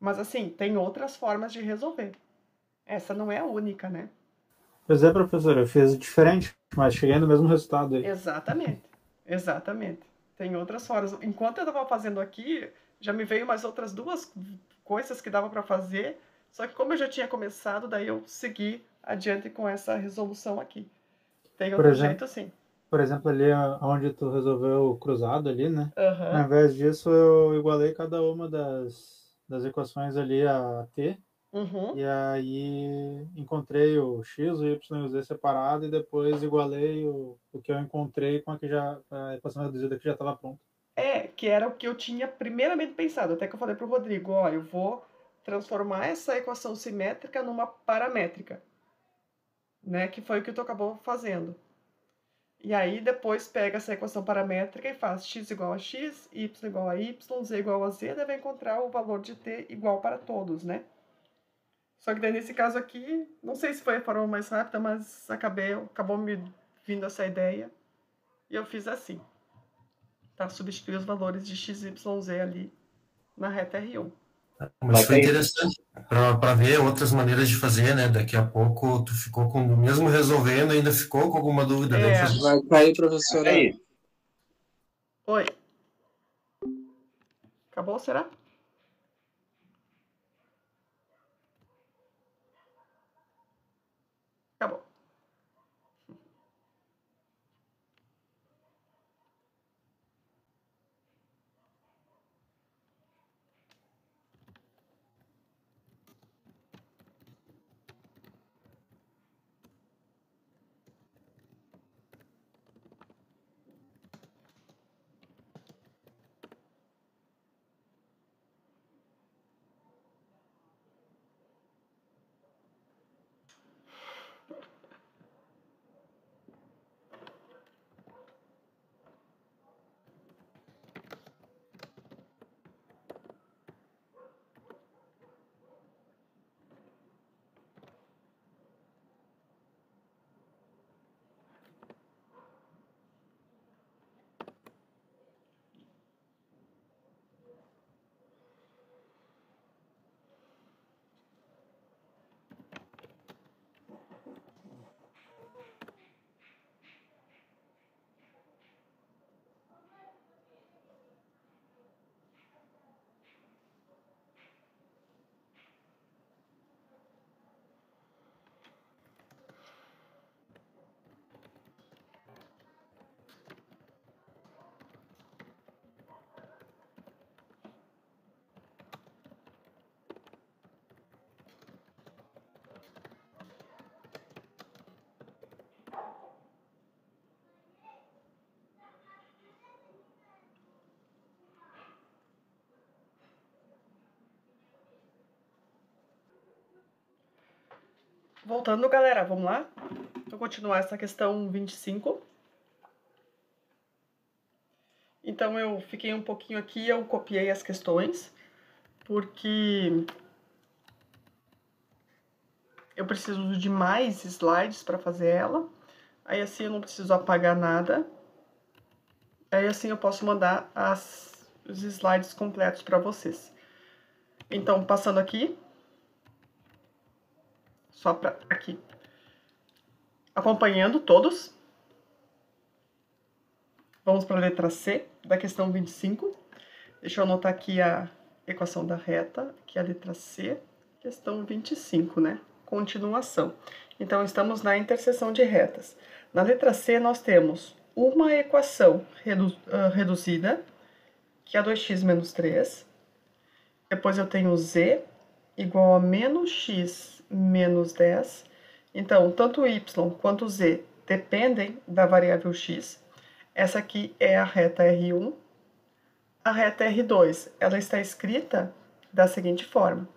Mas assim, tem outras formas de resolver. Essa não é a única, né? Pois é, professor, eu fiz diferente, mas cheguei no mesmo resultado aí. Exatamente, exatamente. Tem outras formas. Enquanto eu estava fazendo aqui, já me veio mais outras duas coisas que dava para fazer, só que como eu já tinha começado, daí eu segui adiante com essa resolução aqui. Tem outro jeito, sim. Por exemplo, ali onde tu resolveu o cruzado ali, né? Uhum. Ao invés disso, eu igualei cada uma das equações ali a t. Uhum. E aí encontrei o x, o y e o z separado e depois igualei o que eu encontrei com a equação reduzida que já estava pronta. Que era o que eu tinha primeiramente pensado. Até que eu falei para o Rodrigo, ó, eu vou transformar essa equação simétrica numa paramétrica. Né? Que foi o que tu acabou fazendo. E aí, depois pega essa equação paramétrica e faz x igual a x, y igual a y, z igual a z, deve encontrar o valor de t igual para todos, né? Só que daí, nesse caso aqui, não sei se foi a forma mais rápida, mas acabou me vindo essa ideia. E eu fiz assim. Tá? Substituir os valores de x, y, z ali na reta R1. Mas foi interessante para ver outras maneiras de fazer, né? Daqui a pouco tu ficou com, mesmo resolvendo, ainda ficou com alguma dúvida. Vai cair, professora. Aí. Oi. Acabou, será? Acabou. Voltando, galera, vamos lá? Vou continuar essa questão 25. Então, eu fiquei um pouquinho aqui, eu copiei as questões, porque eu preciso de mais slides para fazer ela. Aí, assim, eu não preciso apagar nada. Aí, assim, eu posso mandar os slides completos para vocês. Então, passando aqui. Só para aqui. Acompanhando todos. Vamos para a letra C da questão 25. Deixa eu anotar aqui a equação da reta, que é a letra C, questão 25, né? Continuação. Então, estamos na interseção de retas. Na letra C, nós temos uma equação reduzida, que é 2x menos 3. Depois eu tenho z igual a menos x menos 10. Então, tanto y quanto z dependem da variável x. Essa aqui é a reta R1. A reta R2, ela está escrita da seguinte forma,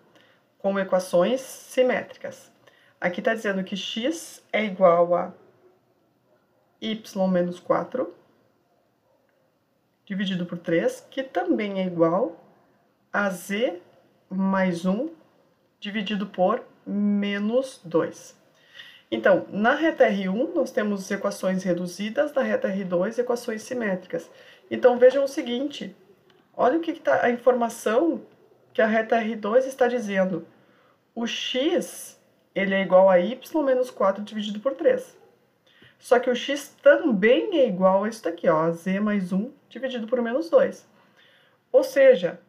com equações simétricas. Aqui está dizendo que x é igual a y menos 4, dividido por 3, que também é igual a z mais 1, dividido por menos 2. Então, na reta R1, nós temos equações reduzidas, na reta R2, equações simétricas. Então, vejam o seguinte, olha o que está a informação que a reta R2 está dizendo. O x, ele é igual a y menos 4 dividido por 3. Só que o x também é igual a isso daqui, ó, a z mais 1 dividido por menos 2. Ou seja,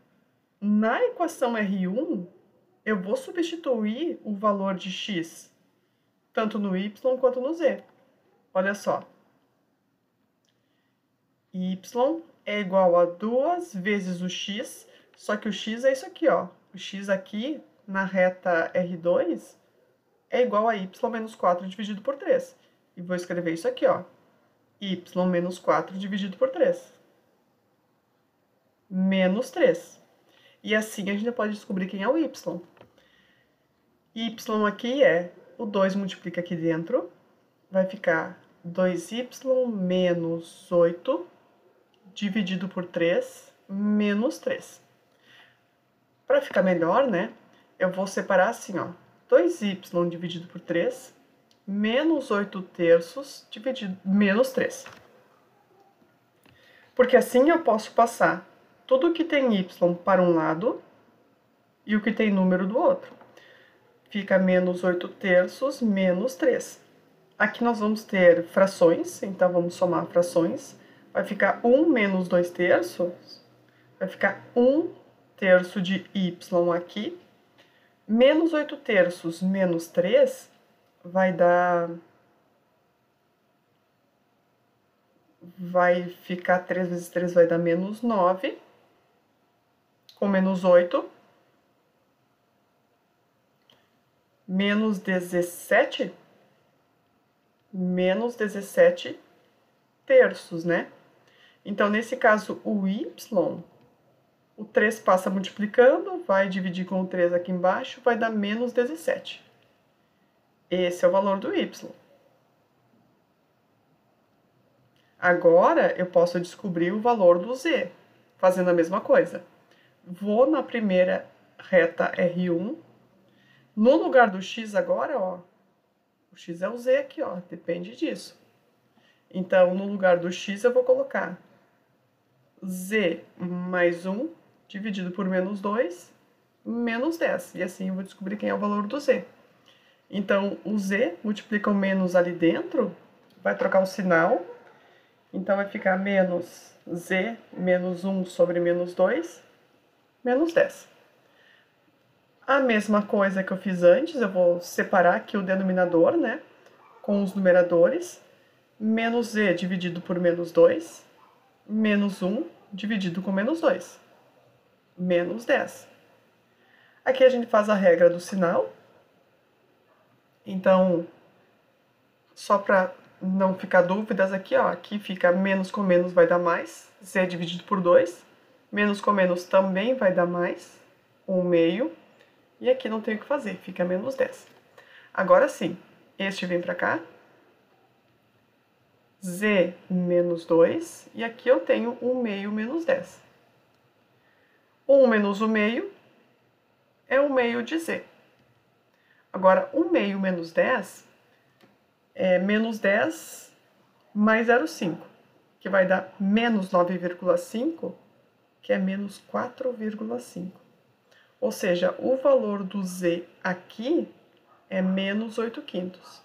na equação R1, eu vou substituir o valor de x, tanto no y quanto no z. Olha só. Y é igual a 2 vezes o x, só que o x é isso aqui, ó. O x aqui, na reta R2, é igual a y menos 4 dividido por 3. E vou escrever isso aqui, ó. Y menos 4 dividido por 3. Menos 3. E assim a gente pode descobrir quem é o y. Y aqui é o 2 multiplica aqui dentro, vai ficar 2y menos 8 dividido por 3 menos 3. Para ficar melhor, né, eu vou separar assim, ó, 2y dividido por 3 menos 8 terços dividido menos 3. Porque assim eu posso passar tudo que tem y para um lado e o que tem número do outro. Fica menos 8 terços menos 3. Aqui nós vamos ter frações, então vamos somar frações. Vai ficar 1 menos 2 terços, vai ficar 1 terço de y aqui. Menos 8 terços menos 3 vai dar... Vai ficar 3 vezes 3 vai dar menos 9. Com menos 8. Menos 17. Menos 17 terços, né? Então, nesse caso, o y, o 3 passa multiplicando, vai dividir com o 3 aqui embaixo, vai dar menos 17. Esse é o valor do y. Agora, eu posso descobrir o valor do z, fazendo a mesma coisa. Vou na primeira reta R1. No lugar do x agora, ó, o x é o z aqui, ó, depende disso. Então, no lugar do x, eu vou colocar z mais 1 dividido por menos 2, menos 10. E assim eu vou descobrir quem é o valor do z. Então, o z multiplica o menos ali dentro, vai trocar o sinal. Então, vai ficar menos z menos 1 sobre menos 2, menos 10. A mesma coisa que eu fiz antes, eu vou separar aqui o denominador, né, com os numeradores. Menos z dividido por menos 2, menos 1 dividido com menos 2, menos 10. Aqui a gente faz a regra do sinal. Então, só para não ficar dúvidas aqui, ó, aqui fica menos com menos vai dar mais, z dividido por 2, menos com menos também vai dar mais, 1/2, e aqui não tem o que fazer, fica menos 10. Agora sim, este vem para cá, z menos 2, e aqui eu tenho 1/2 menos 10. 1 menos 1/2 é 1/2 de z. Agora, 1/2 menos 10 é menos 10 mais 0,5, que vai dar menos 9,5, que é menos 4,5. Ou seja, o valor do z aqui é menos 8/5.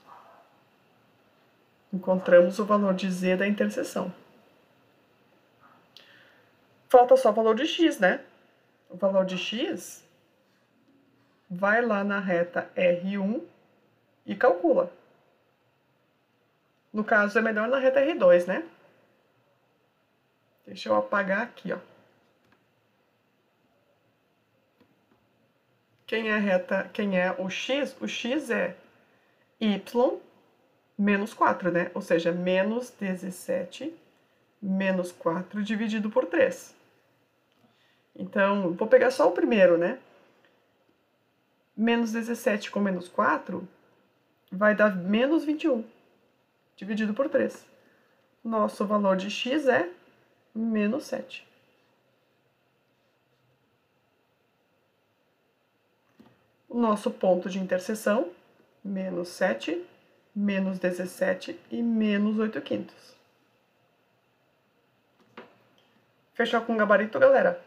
Encontramos o valor de z da interseção. Falta só o valor de x, né? O valor de x vai lá na reta R1 e calcula. No caso, é melhor na reta R2, né? Deixa eu apagar aqui, ó. Quem é o x? O x é y menos 4, né? Ou seja, menos 17 menos 4 dividido por 3. Então, vou pegar só o primeiro, né? Menos 17 com menos 4 vai dar menos 21 dividido por 3. Nosso valor de x é menos 7. O nosso ponto de interseção, menos 7, menos 17 e menos 8/5. Fechou com gabarito, galera?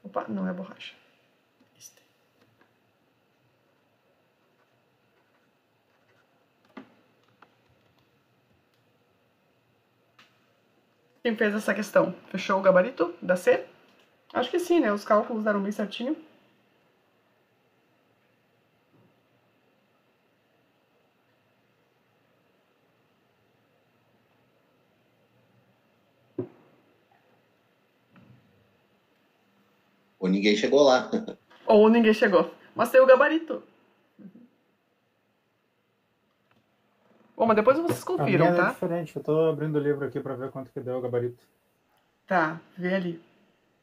Opa, não é borracha. Quem fez essa questão? Fechou o gabarito da C? Acho que sim, né? Os cálculos deram bem certinho. Ou ninguém chegou lá. Ou ninguém chegou. Mas tem o gabarito. Bom, mas depois vocês confiram, tá? É diferente. Eu tô abrindo o livro aqui pra ver quanto que deu o gabarito. Tá, vê ali.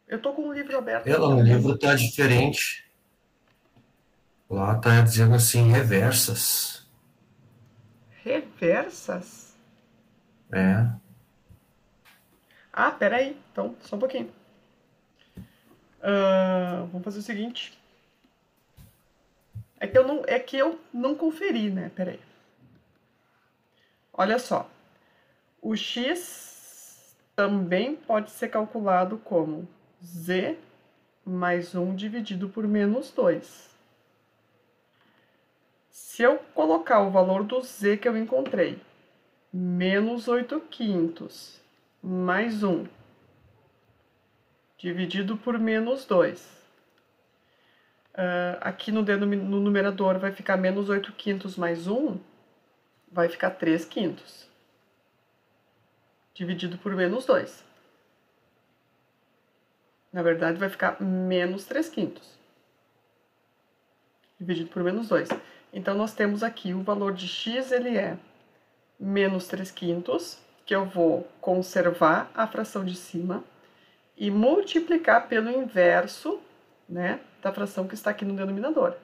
Eu tô com o livro aberto. O livro tá diferente. Lá tá dizendo assim, reversas. Reversas? É. Ah, peraí. Então, só um pouquinho. Vamos fazer o seguinte. É que eu não conferi, né? Peraí. Olha só. O x também pode ser calculado como z mais 1 dividido por menos 2. Se eu colocar o valor do z que eu encontrei, menos 8/5 mais 1, dividido por menos 2. Aqui no numerador vai ficar menos 8/5 mais 1, vai ficar 3/5, dividido por menos 2. Na verdade, vai ficar menos 3/5, dividido por menos 2. Então, nós temos aqui o valor de x, ele é menos 3/5, que eu vou conservar a fração de cima e multiplicar pelo inverso, né, da fração que está aqui no denominador.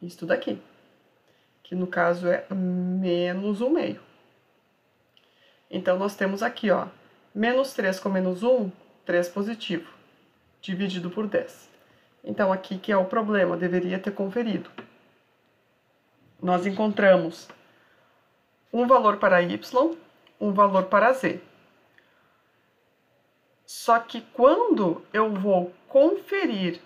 Isso daqui, que no caso é menos 1/2. Então, nós temos aqui, ó, menos 3 com menos 1, 3 positivo, dividido por 10. Então, aqui que é o problema, deveria ter conferido. Nós encontramos um valor para y, um valor para z. Só que quando eu vou conferir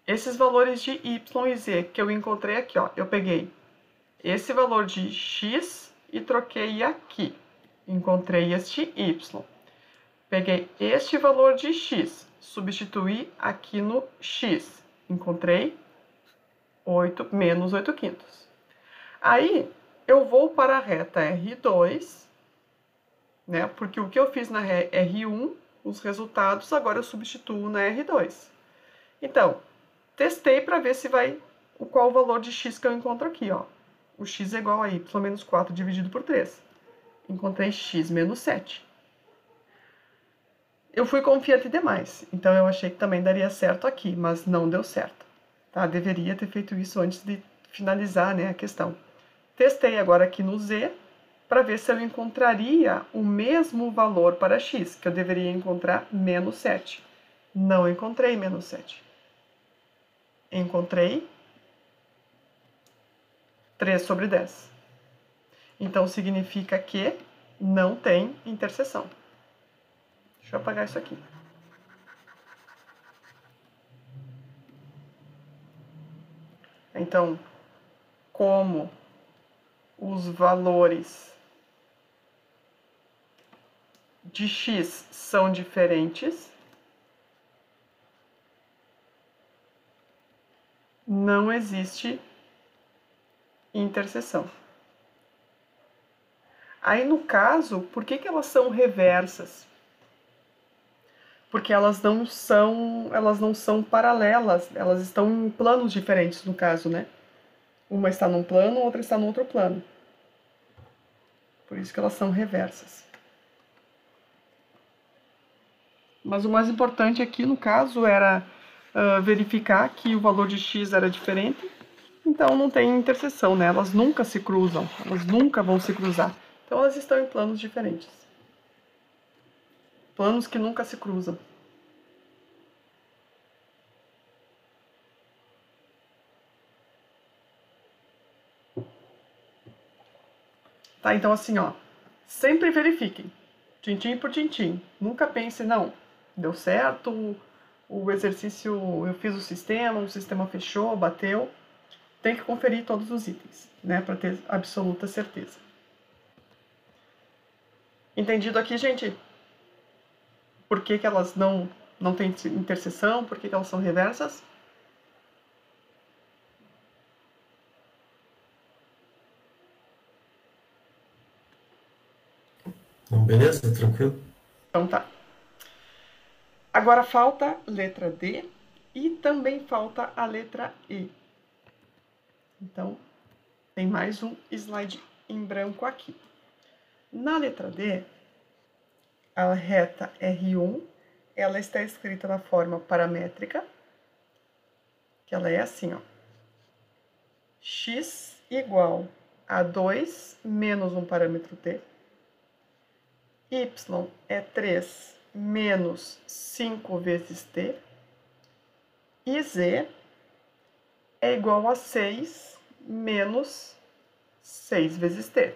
esses valores de y e z que eu encontrei aqui, ó, eu peguei esse valor de x e troquei aqui. Encontrei este y. Peguei este valor de x, substituí aqui no x. Encontrei menos 8/5. Aí, eu vou para a reta R2, né? Porque o que eu fiz na R1, os resultados, agora eu substituo na R2. Então, testei para ver se vai qual o valor de x que eu encontro aqui, ó. O x é igual a y menos 4 dividido por 3. Encontrei x menos 7. Eu fui confiante demais, então eu achei que também daria certo aqui, mas não deu certo. Tá? Deveria ter feito isso antes de finalizar, né, a questão. Testei agora aqui no z, para ver se eu encontraria o mesmo valor para x, que eu deveria encontrar menos 7. Não encontrei menos 7. Encontrei 3/10. Então, significa que não tem interseção. Deixa eu apagar isso aqui. Então, como os valores de x são diferentes, não existe interseção. Aí, no caso, por que elas são reversas? Porque elas não são paralelas, elas estão em planos diferentes, no caso, né? Uma está num plano, outra está no outro plano. Por isso que elas são reversas. Mas o mais importante aqui, no caso, era verificar que o valor de x era diferente. Então, não tem interseção, né? Elas nunca se cruzam, elas nunca vão se cruzar. Então, elas estão em planos diferentes. Planos que nunca se cruzam. Tá, então assim, ó, sempre verifiquem, tintim por tintim. Nunca pense, não, deu certo, o exercício, eu fiz o sistema fechou, bateu. Tem que conferir todos os itens, né, para ter absoluta certeza. Entendido aqui, gente? Por que elas não têm interseção, por que elas são reversas? Beleza, tranquilo. Então tá. Agora falta letra D e também falta a letra E. Então, tem mais um slide em branco aqui. Na letra D, a reta R1, ela está escrita na forma paramétrica, que ela é assim, ó. X igual A2 menos um parâmetro t. Y é 3 menos 5 vezes t. E z é igual a 6 menos 6 vezes t.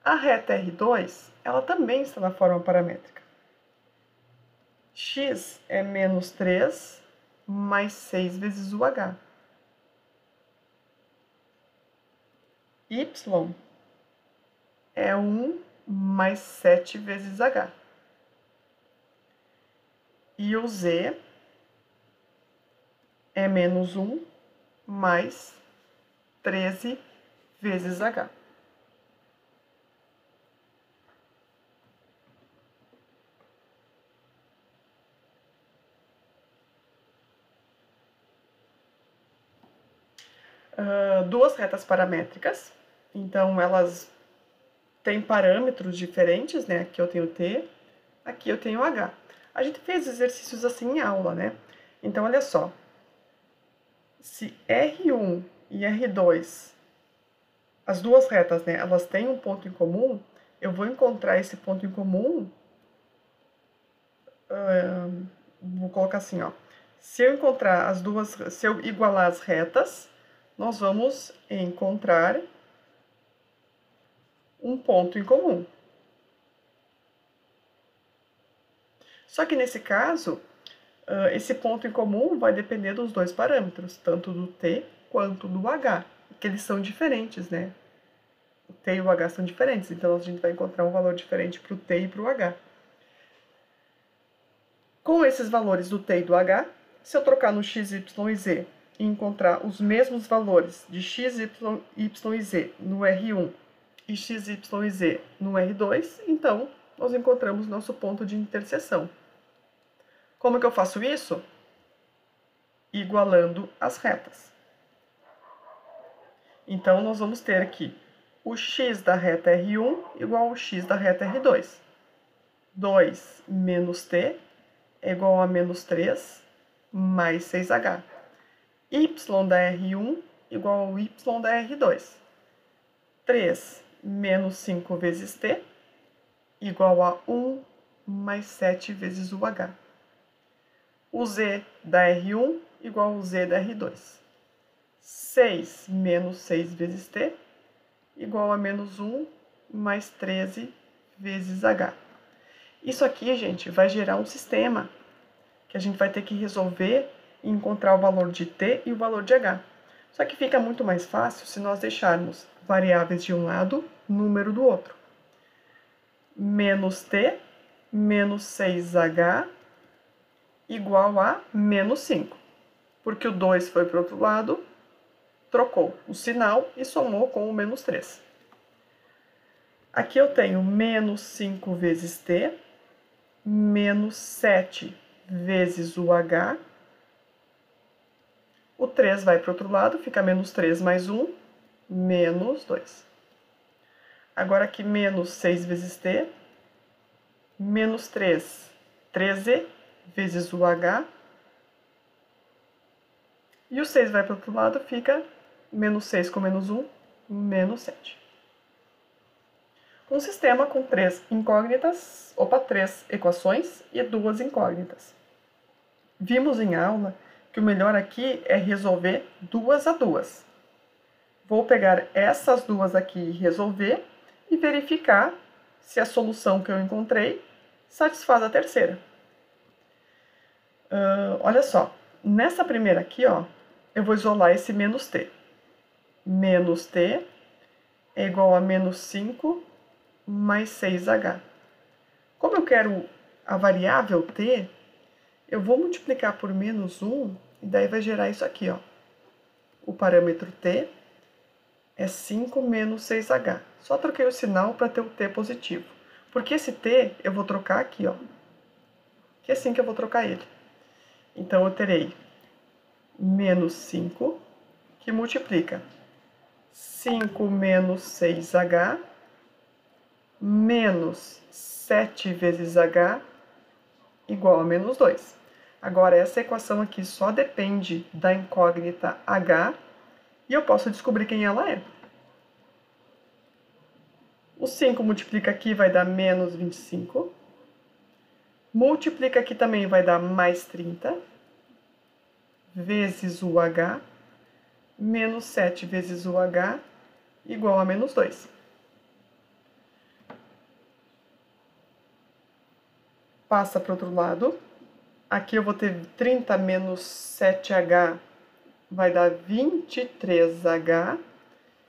A reta R2, ela também está na forma paramétrica. X é menos 3 mais 6 vezes o h. Y é 1 mais 7 vezes h. E o z é menos 1 mais 13 vezes h. Duas retas paramétricas, então elas têm parâmetros diferentes, né? Aqui eu tenho t, aqui eu tenho h. A gente fez exercícios assim em aula, né? Então, olha só, se R1 e R2, as duas retas, né, elas têm um ponto em comum, eu vou encontrar esse ponto em comum, vou colocar assim, ó, se eu encontrar as duas, se eu igualar as retas, nós vamos encontrar um ponto em comum. Só que nesse caso, esse ponto em comum vai depender dos dois parâmetros, tanto do t quanto do h, que eles são diferentes, né? O t e o h são diferentes, então a gente vai encontrar um valor diferente para o t e para o h. Com esses valores do t e do h, se eu trocar no x, y e z e encontrar os mesmos valores de x, y e z no R1 e x, y e z no R2, então nós encontramos nosso ponto de interseção. Como que eu faço isso? Igualando as retas. Então, nós vamos ter aqui o x da reta R1 igual ao x da reta R2. 2 menos t é igual a menos 3 mais 6h. Y da R1 igual ao y da R2. 3 menos 5 vezes t igual a 1 mais 7 vezes o h. O z da R1 igual ao z da R2. 6 menos 6 vezes t igual a menos 1 mais 13 vezes h. Isso aqui, gente, vai gerar um sistema que a gente vai ter que resolver e encontrar o valor de t e o valor de h. Só que fica muito mais fácil se nós deixarmos variáveis de um lado, número do outro. Menos t menos 6h igual a menos 5. Porque o 2 foi para o outro lado, trocou o sinal e somou com o menos 3. Aqui eu tenho menos 5 vezes t, menos 7 vezes o h. O 3 vai para o outro lado, fica menos 3 mais 1, menos 2. Agora aqui, menos 6 vezes t, menos 3, 13 vezes o h. E o 6 vai para o outro lado, fica menos 6 com menos 1, menos 7. Um sistema com 3 equações e 2 incógnitas. Vimos em aula que o melhor aqui é resolver 2 a 2. Vou pegar essas duas aqui e resolver e verificar se a solução que eu encontrei satisfaz a terceira. Olha só, nessa primeira aqui, ó, eu vou isolar esse menos t. Menos t é igual a menos 5 mais 6h. Como eu quero a variável t, eu vou multiplicar por menos 1 e daí vai gerar isso aqui, ó. O parâmetro t é 5 menos 6h. Só troquei o sinal para ter o t positivo. Porque esse t eu vou trocar aqui, ó. Que é assim que eu vou trocar ele. Então, eu terei menos 5, que multiplica 5 menos 6h, menos 7 vezes h, igual a menos 2. Agora, essa equação aqui só depende da incógnita h, e eu posso descobrir quem ela é. O 5 multiplica aqui, vai dar menos 25. Multiplica aqui também, vai dar mais 30. Vezes o H. Menos 7 vezes o H, igual a menos 2. Passa para o outro lado. Aqui eu vou ter 30 menos 7H, vai dar 23H.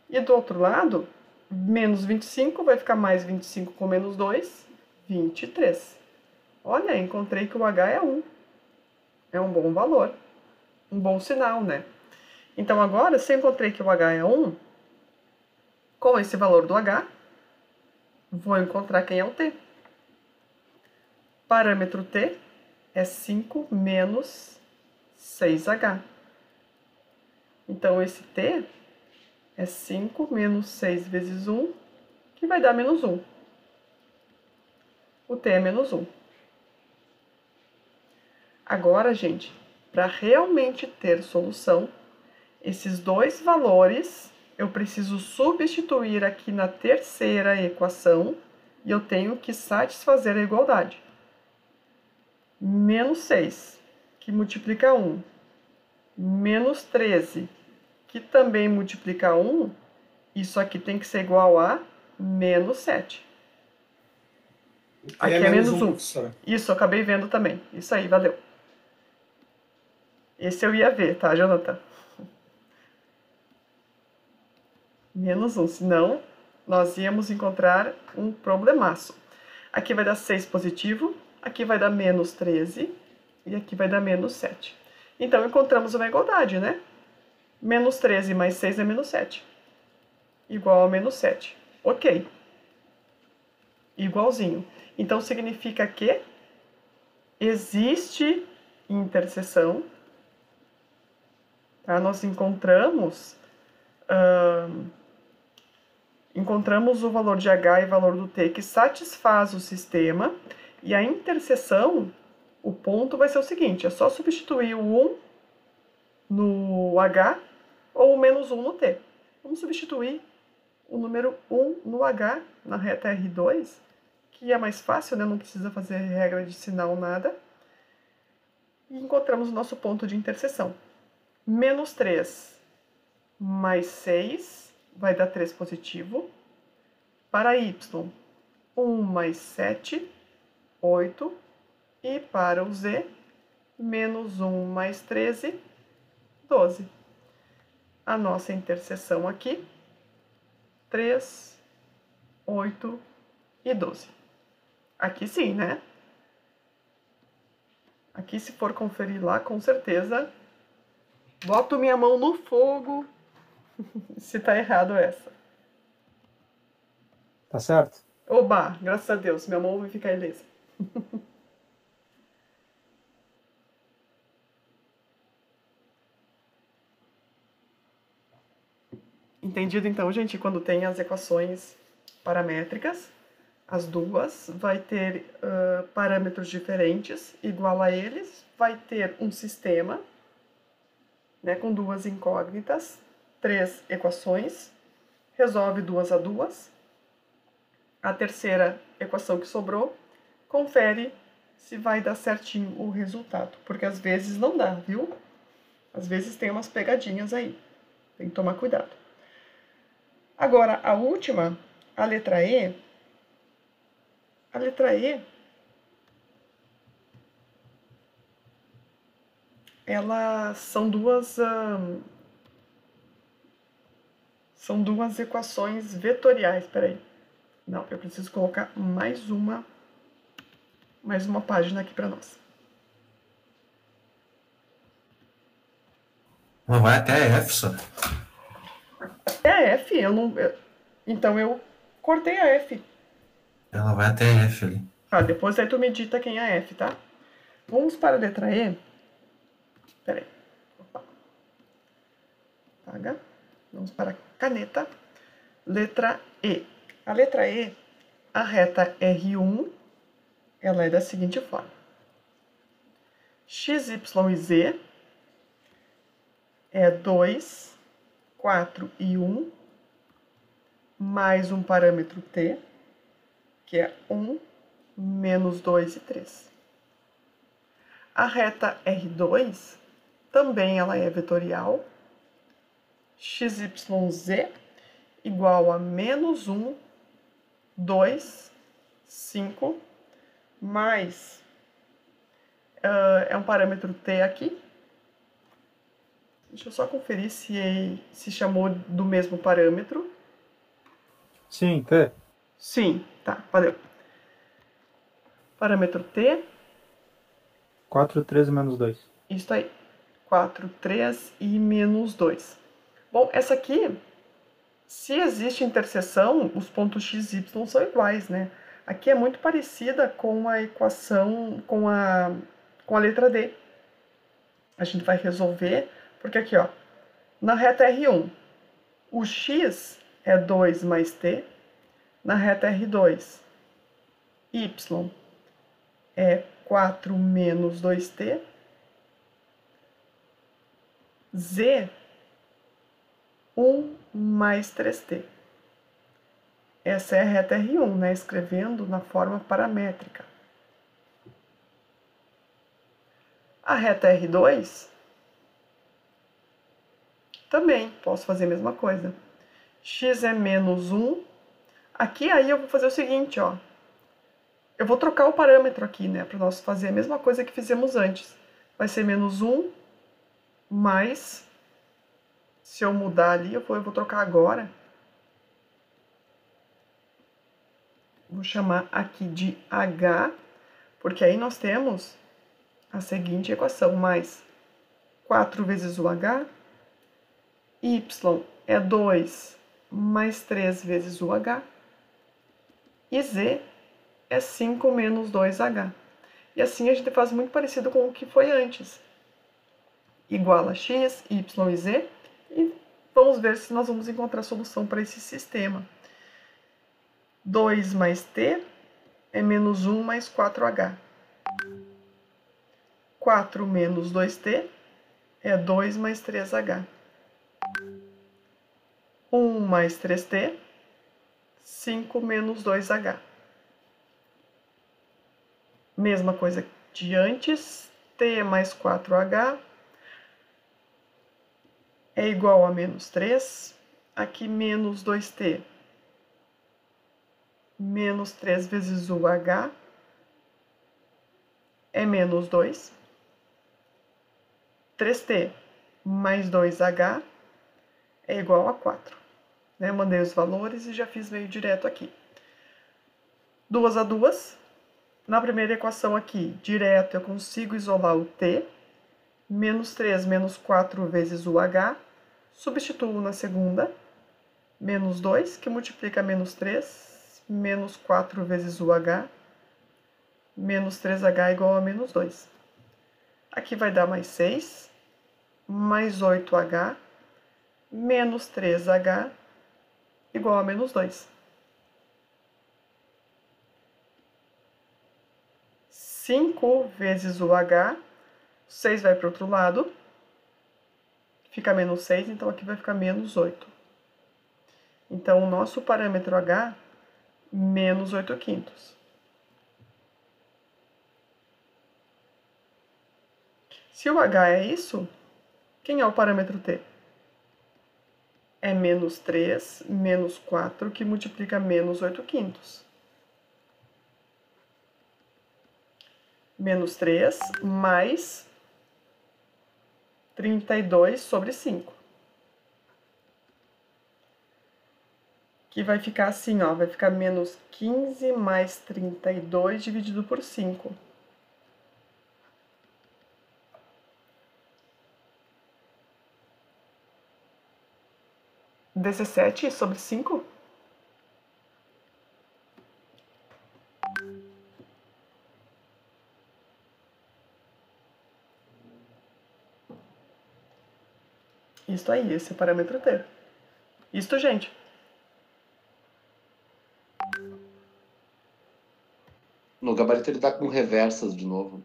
E do outro lado, menos 25, vai ficar mais 25 com menos 2, 23. Olha, encontrei que o H é 1. É um bom valor. Um bom sinal, né? Então, agora, se eu encontrei que o H é 1, com esse valor do H, vou encontrar quem é o T. Parâmetro T é 5 menos 6H. Então, esse T é 5 menos 6 vezes 1, que vai dar menos 1. O T é menos 1. Agora, gente, para realmente ter solução, esses dois valores eu preciso substituir aqui na terceira equação e eu tenho que satisfazer a igualdade. Menos 6, que multiplica 1. Menos 13, que também multiplica 1. Isso aqui tem que ser igual a menos 7. Aqui é menos 1. Isso, eu acabei vendo também. Isso aí, valeu. Esse eu ia ver, tá, Jonathan? Menos 1, senão nós íamos encontrar um problemaço. Aqui vai dar 6 positivo, aqui vai dar menos 13 e aqui vai dar menos 7. Então, encontramos uma igualdade, né? Menos 13 mais 6 é menos 7. Igual a menos 7. Ok. Igualzinho. Então, significa que existe interseção. Tá? Nós encontramos o valor de H e o valor do T que satisfaz o sistema, e a interseção, o ponto vai ser o seguinte, é só substituir o 1 no H ou o menos 1 no T. Vamos substituir o número 1 no H, na reta R2, que é mais fácil, né? Não precisa fazer regra de sinal, nada. E encontramos o nosso ponto de interseção. Menos 3 mais 6 vai dar 3 positivo. Para y, 1 mais 7, 8. E para o z, menos 1 mais 13, 12. A nossa interseção aqui, 3, 8 e 12. Aqui sim, né? Aqui, se for conferir lá, com certeza, boto minha mão no fogo se tá errado essa. Tá certo? Oba, graças a Deus, minha mão vai ficar ilesa. Entendido, então, gente, quando tem as equações paramétricas, as duas, vai ter parâmetros diferentes, igual a eles, vai ter um sistema, né, com duas incógnitas, 3 equações, resolve 2 a 2. A terceira equação que sobrou, confere se vai dar certinho o resultado, porque às vezes não dá, viu? Às vezes tem umas pegadinhas aí, tem que tomar cuidado. Agora, a última, a letra E. A letra E, elas são duas equações vetoriais. Peraí. Não, eu preciso colocar mais uma página aqui para nós. Não vai até a F, só. É a F? Então eu cortei a F. Ela vai até a F ali. Ah, depois aí tu me dita quem é a F, tá? Vamos para a letra E. Peraí. Opa. Apaga. Vamos para a caneta. Letra E. A letra E, a reta R1, ela é da seguinte forma. X, Y e Z é 2, 4 e 1. mais um parâmetro t, que é 1, menos 2 e 3. A reta R2 também ela é vetorial. XYZ igual a menos 1, 2, 5, mais é um parâmetro t aqui. Deixa eu só conferir se chamou do mesmo parâmetro. Sim, t. Sim, tá, valeu. Parâmetro t. 4, 13 menos 2. Isso aí. 4, 3 e menos 2. Bom, essa aqui, se existe interseção, os pontos x e y são iguais, né? Aqui é muito parecida com a equação, com a letra D. A gente vai resolver, porque aqui, ó, na reta R1, o x é 2 mais t, na reta R2, y é 4 menos 2t, z, 1 mais 3t. Essa é a reta R1, né? Escrevendo na forma paramétrica. A reta R2, também posso fazer a mesma coisa. X é menos 1. Aqui, aí, eu vou fazer o seguinte, ó. Eu vou trocar o parâmetro aqui, né? Para nós fazer a mesma coisa que fizemos antes. Vai ser menos 1 mais... Se eu mudar ali, eu vou trocar agora. Vou chamar aqui de H, porque aí nós temos a seguinte equação, mais 4 vezes o H, Y é 2 mais 3 vezes o H, e Z é 5 menos 2H. E assim a gente faz muito parecido com o que foi antes. Igual a X, Y e Z. E vamos ver se nós vamos encontrar solução para esse sistema. 2 mais t é menos 1 mais 4h. 4 menos 2t é 2 mais 3h. 1 mais 3t, 5 menos 2h. Mesma coisa de antes, t mais 4h é igual a menos 3, aqui menos 2t, menos 3 vezes o h é menos 2, 3t mais 2h é igual a 4. Né? Mandei os valores e já fiz meio direto aqui. 2 a 2, na primeira equação aqui, direto, eu consigo isolar o t, menos 3 menos 4 vezes o h, substituo na segunda, menos 2, que multiplica menos 3, menos 4 vezes o h, menos 3h igual a menos 2. Aqui vai dar mais 6, mais 8h, menos 3h, igual a menos 2. 5 vezes o h, 6 vai para o outro lado, fica menos 6, então aqui vai ficar menos 8. Então, o nosso parâmetro h, menos 8/5. Se o h é isso, quem é o parâmetro t? É menos 3, menos 4, que multiplica menos 8/5. Menos 3, mais 32 sobre 5. Que vai ficar assim, ó, vai ficar menos 15 mais 32 dividido por 5. – 17 sobre 5? Isso aí, esse é o parâmetro t. Isto, gente. No gabarito ele tá com reversas de novo.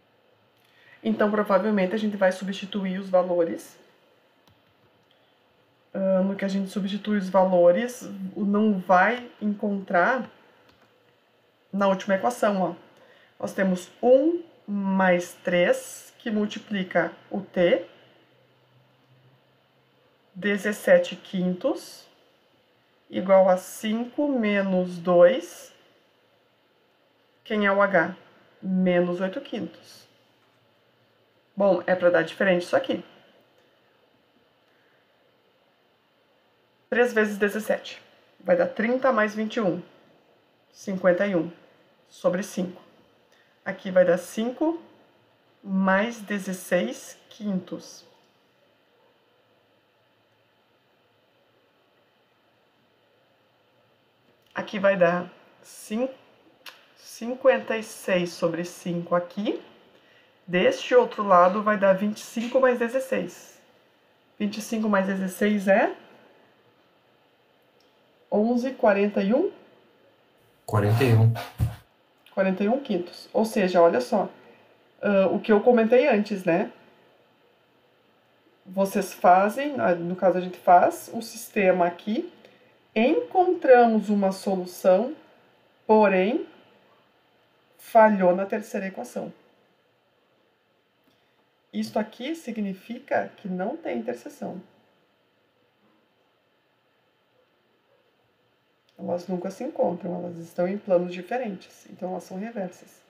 Então, provavelmente, a gente vai substituir os valores no no que a gente substitui os valores, não vai encontrar na última equação, ó. Nós temos 1 mais 3, que multiplica o t, 17 quintos, igual a 5 menos 2, quem é o h? Menos 8 quintos. Bom, é para dar diferente isso aqui. 3 vezes 17. Vai dar 30 mais 21. 51. Sobre 5. Aqui vai dar 5 mais 16 quintos. Aqui vai dar 56 sobre 5 aqui. Deste outro lado vai dar 25 mais 16. 25 mais 16 é 11, 41? 41. 41 quintos. Ou seja, olha só, o que eu comentei antes, né? Vocês fazem, no caso a gente faz o sistema aqui, encontramos uma solução, porém, falhou na terceira equação. Isto aqui significa que não tem interseção. Elas nunca se encontram, elas estão em planos diferentes, então elas são reversas.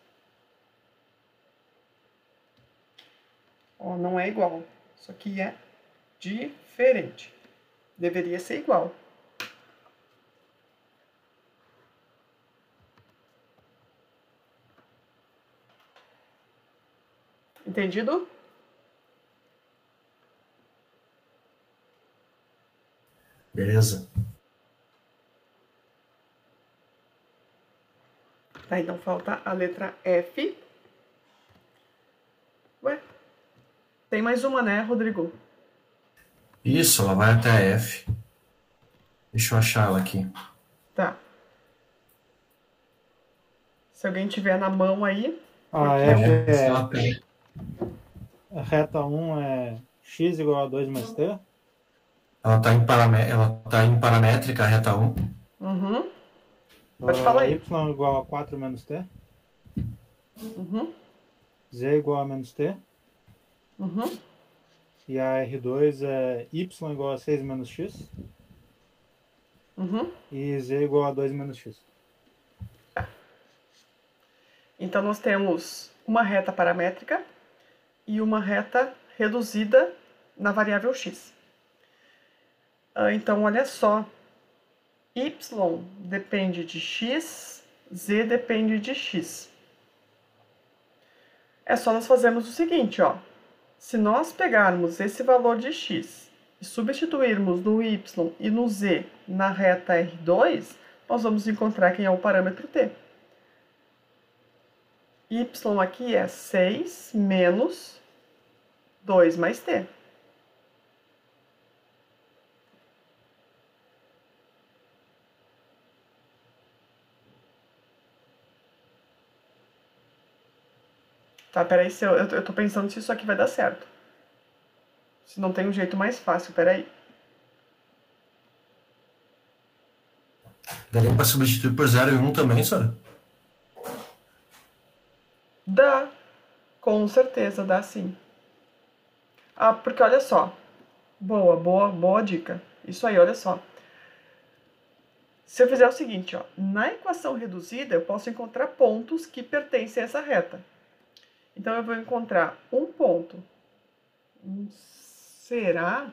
Ó, não é igual, isso aqui é diferente. Deveria ser igual. Entendido? Beleza. Tá, então falta a letra F. Ué? Tem mais uma, né, Rodrigo? Isso, ela vai até a F. Deixa eu achar ela aqui. Tá. Se alguém tiver na mão aí. A F F ela tem. a reta 1 é x igual a 2 mais t. Ela tá em paramétrica, a reta 1. Uhum. Pode falar aí. Y igual a 4 menos t. Uhum. Z igual a menos t. Uhum. E a R2 é y igual a 6 menos x. Uhum. E z igual a 2 menos x. Então, nós temos uma reta paramétrica e uma reta reduzida na variável x. Então, olha só. Y depende de x, z depende de x. É só nós fazermos o seguinte, ó. Se nós pegarmos esse valor de x e substituirmos no y e no z na reta R2, nós vamos encontrar quem é o parâmetro t. Y aqui é 6 menos 2 mais t. Tá, peraí, eu tô pensando se isso aqui vai dar certo. Se não tem um jeito mais fácil, peraí. Daria para substituir por 0 e 1 também, Sora? Dá. Com certeza, dá sim. Ah, porque olha só. Boa dica. Isso aí, olha só. Se eu fizer o seguinte, ó. Na equação reduzida, eu posso encontrar pontos que pertencem a essa reta. Então, eu vou encontrar um ponto. Será?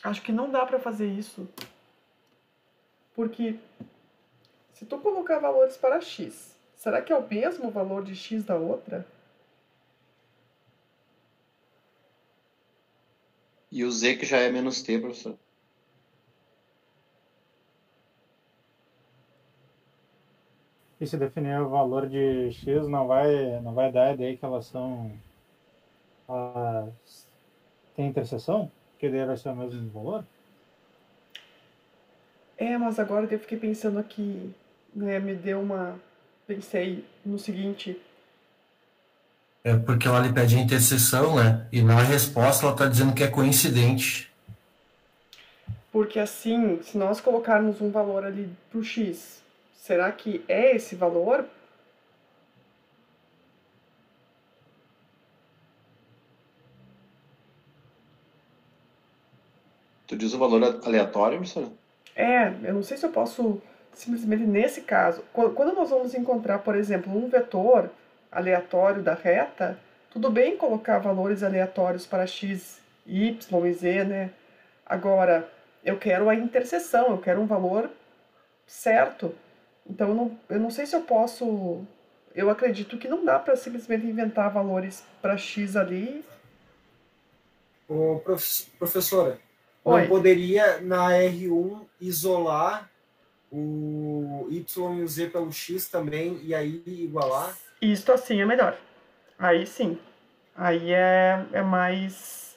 Acho que não dá para fazer isso. Porque se tu colocar valores para x, será que é o mesmo valor de x da outra? E o z que já é menos t, professor. E se definir o valor de x, não vai dar a ideia que elas são... tem interseção? Que daí vai ser o mesmo valor? Mas agora eu fiquei pensando aqui, né, me deu uma... Pensei no seguinte... É porque ela lhe pede a interseção, né? E na resposta ela está dizendo que é coincidente. Porque assim, se nós colocarmos um valor ali pro x, será que é esse valor? Tu diz o valor aleatório, professor? Eu não sei se eu posso simplesmente nesse caso, quando nós vamos encontrar, por exemplo, um vetor aleatório da reta, tudo bem colocar valores aleatórios para x, y e z, né? Agora, eu quero a interseção, eu quero um valor certo. Então, eu não sei se eu posso. Eu acredito que não dá para simplesmente inventar valores para x ali. Ô, professora, Oi. não poderia na R1 isolar o y e o z pelo x também e aí igualar? Isto assim é melhor. Aí sim. Aí é mais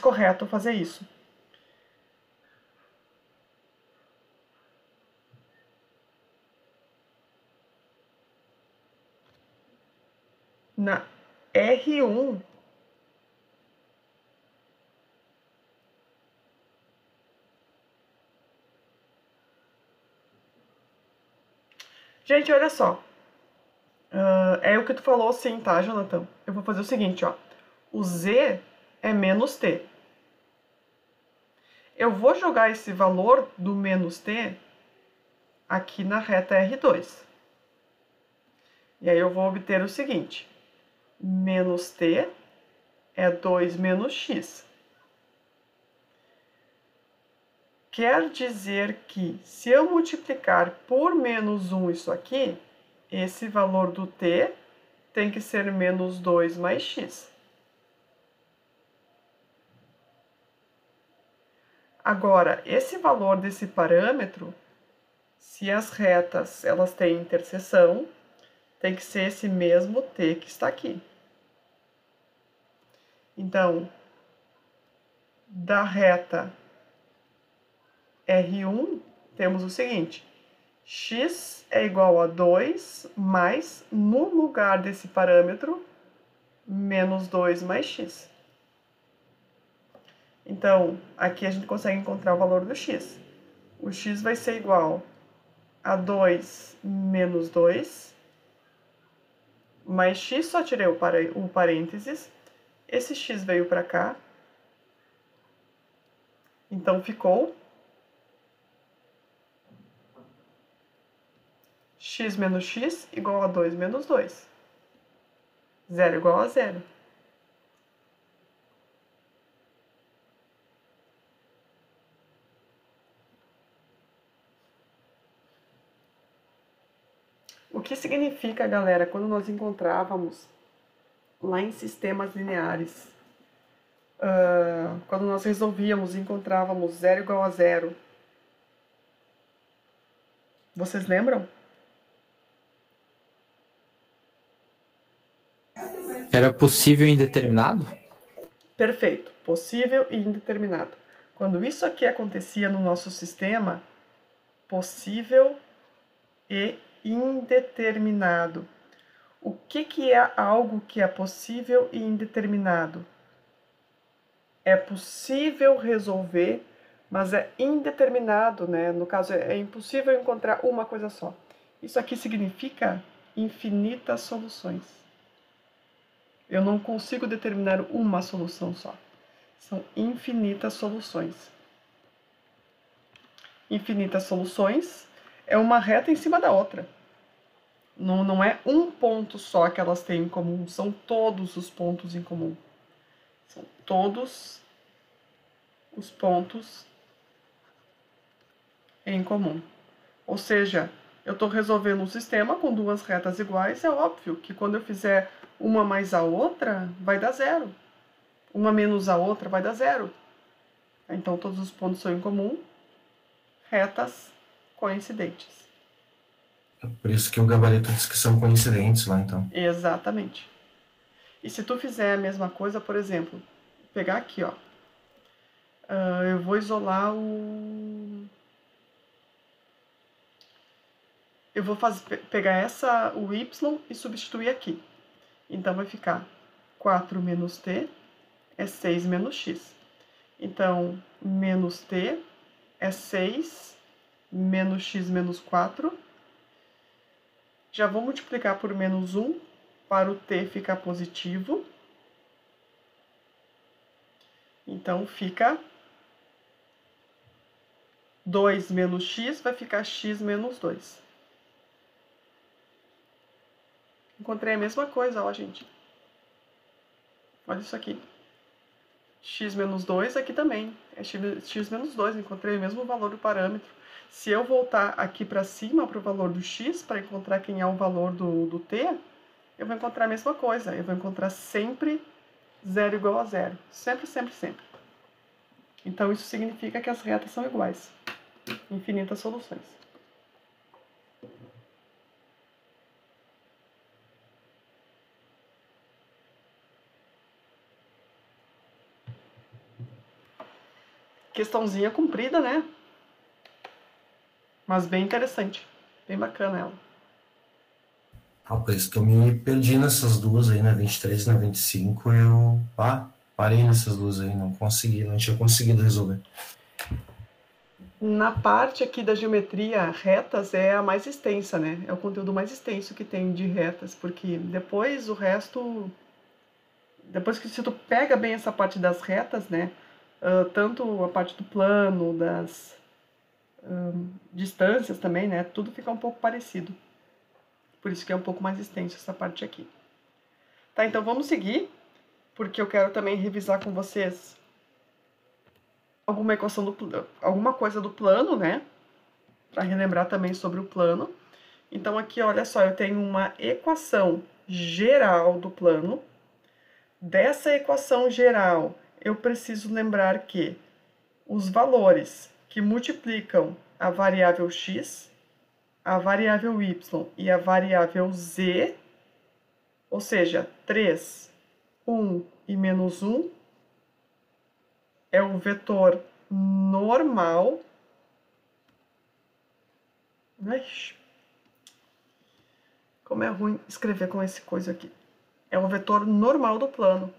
correto fazer isso. Na R1, gente, olha só. É o que tu falou sim, tá, Jonathan? Eu vou fazer o seguinte, ó. O z é menos t. Eu vou jogar esse valor do menos t aqui na reta R2. E aí eu vou obter o seguinte. Menos t é 2 menos x. Quer dizer que se eu multiplicar por menos 1 isso aqui, esse valor do t tem que ser menos 2 mais x. Agora, esse valor desse parâmetro, se as retas elas têm interseção, tem que ser esse mesmo t que está aqui. Então, da reta R1, temos o seguinte: x é igual a 2 mais, no lugar desse parâmetro, menos 2 mais x. Então, aqui a gente consegue encontrar o valor do x. O x vai ser igual a 2 menos 2, mais x, só tirei o parênteses, esse x veio para cá, então ficou x menos x igual a 2 menos 2. 0 igual a 0. O que significa, galera, quando nós encontrávamos lá em sistemas lineares, quando nós resolvíamos e encontrávamos 0 igual a 0, vocês lembram? Era possível e indeterminado? Perfeito, possível e indeterminado. Quando isso aqui acontecia no nosso sistema, possível e indeterminado. O que é algo que é possível e indeterminado? É possível resolver, mas é indeterminado, né? No caso, é impossível encontrar uma coisa só. Isso aqui significa infinitas soluções. Eu não consigo determinar uma solução só. São infinitas soluções. Infinitas soluções é uma reta em cima da outra. Não é um ponto só que elas têm em comum, são todos os pontos em comum. São todos os pontos em comum. Ou seja, eu estou resolvendo um sistema com duas retas iguais, é óbvio que quando eu fizer uma mais a outra, vai dar 0. Uma menos a outra vai dar 0. Então, todos os pontos são em comum, retas coincidentes. É por isso que o gabarito diz que são coincidentes lá, então. Exatamente. E se tu fizer a mesma coisa, por exemplo, pegar aqui, ó. Eu vou isolar o... Eu vou pegar o y e substituir aqui. Então, vai ficar 4 menos t é 6 menos x. Então, menos t é 6 menos x menos 4. Já vou multiplicar por menos 1 para o t ficar positivo. Então, fica 2 menos x, vai ficar x menos 2. Encontrei a mesma coisa, ó, gente. Olha isso aqui. X menos 2 aqui também. É x menos 2, encontrei o mesmo valor do parâmetro. Se eu voltar aqui para cima, para o valor do x, para encontrar quem é o valor do t, eu vou encontrar a mesma coisa. Eu vou encontrar sempre 0 igual a 0. Sempre, sempre, sempre. Então, isso significa que as retas são iguais. Infinitas soluções. Questãozinha comprida, né? Mas bem interessante. Bem bacana ela. Ah, por isso que eu me perdi nessas duas aí, na 23 e na 25. Eu parei nessas duas aí, não tinha conseguido resolver. Na parte aqui da geometria, retas é a mais extensa, né? É o conteúdo mais extenso que tem de retas, porque depois o resto... Depois que se tu pega bem essa parte das retas, né? Tanto a parte do plano, das distâncias também, né? Tudo fica um pouco parecido. Por isso que é um pouco mais extenso essa parte aqui. Tá, então vamos seguir, porque eu quero também revisar com vocês alguma coisa do plano, né? Para relembrar também sobre o plano. Então aqui, olha só, eu tenho uma equação geral do plano. Dessa equação geral, eu preciso lembrar que os valores que multiplicam a variável x, a variável y e a variável z, ou seja, 3, 1 e menos 1, é o vetor normal. Como é ruim escrever com esse coisa aqui. É o vetor normal do plano.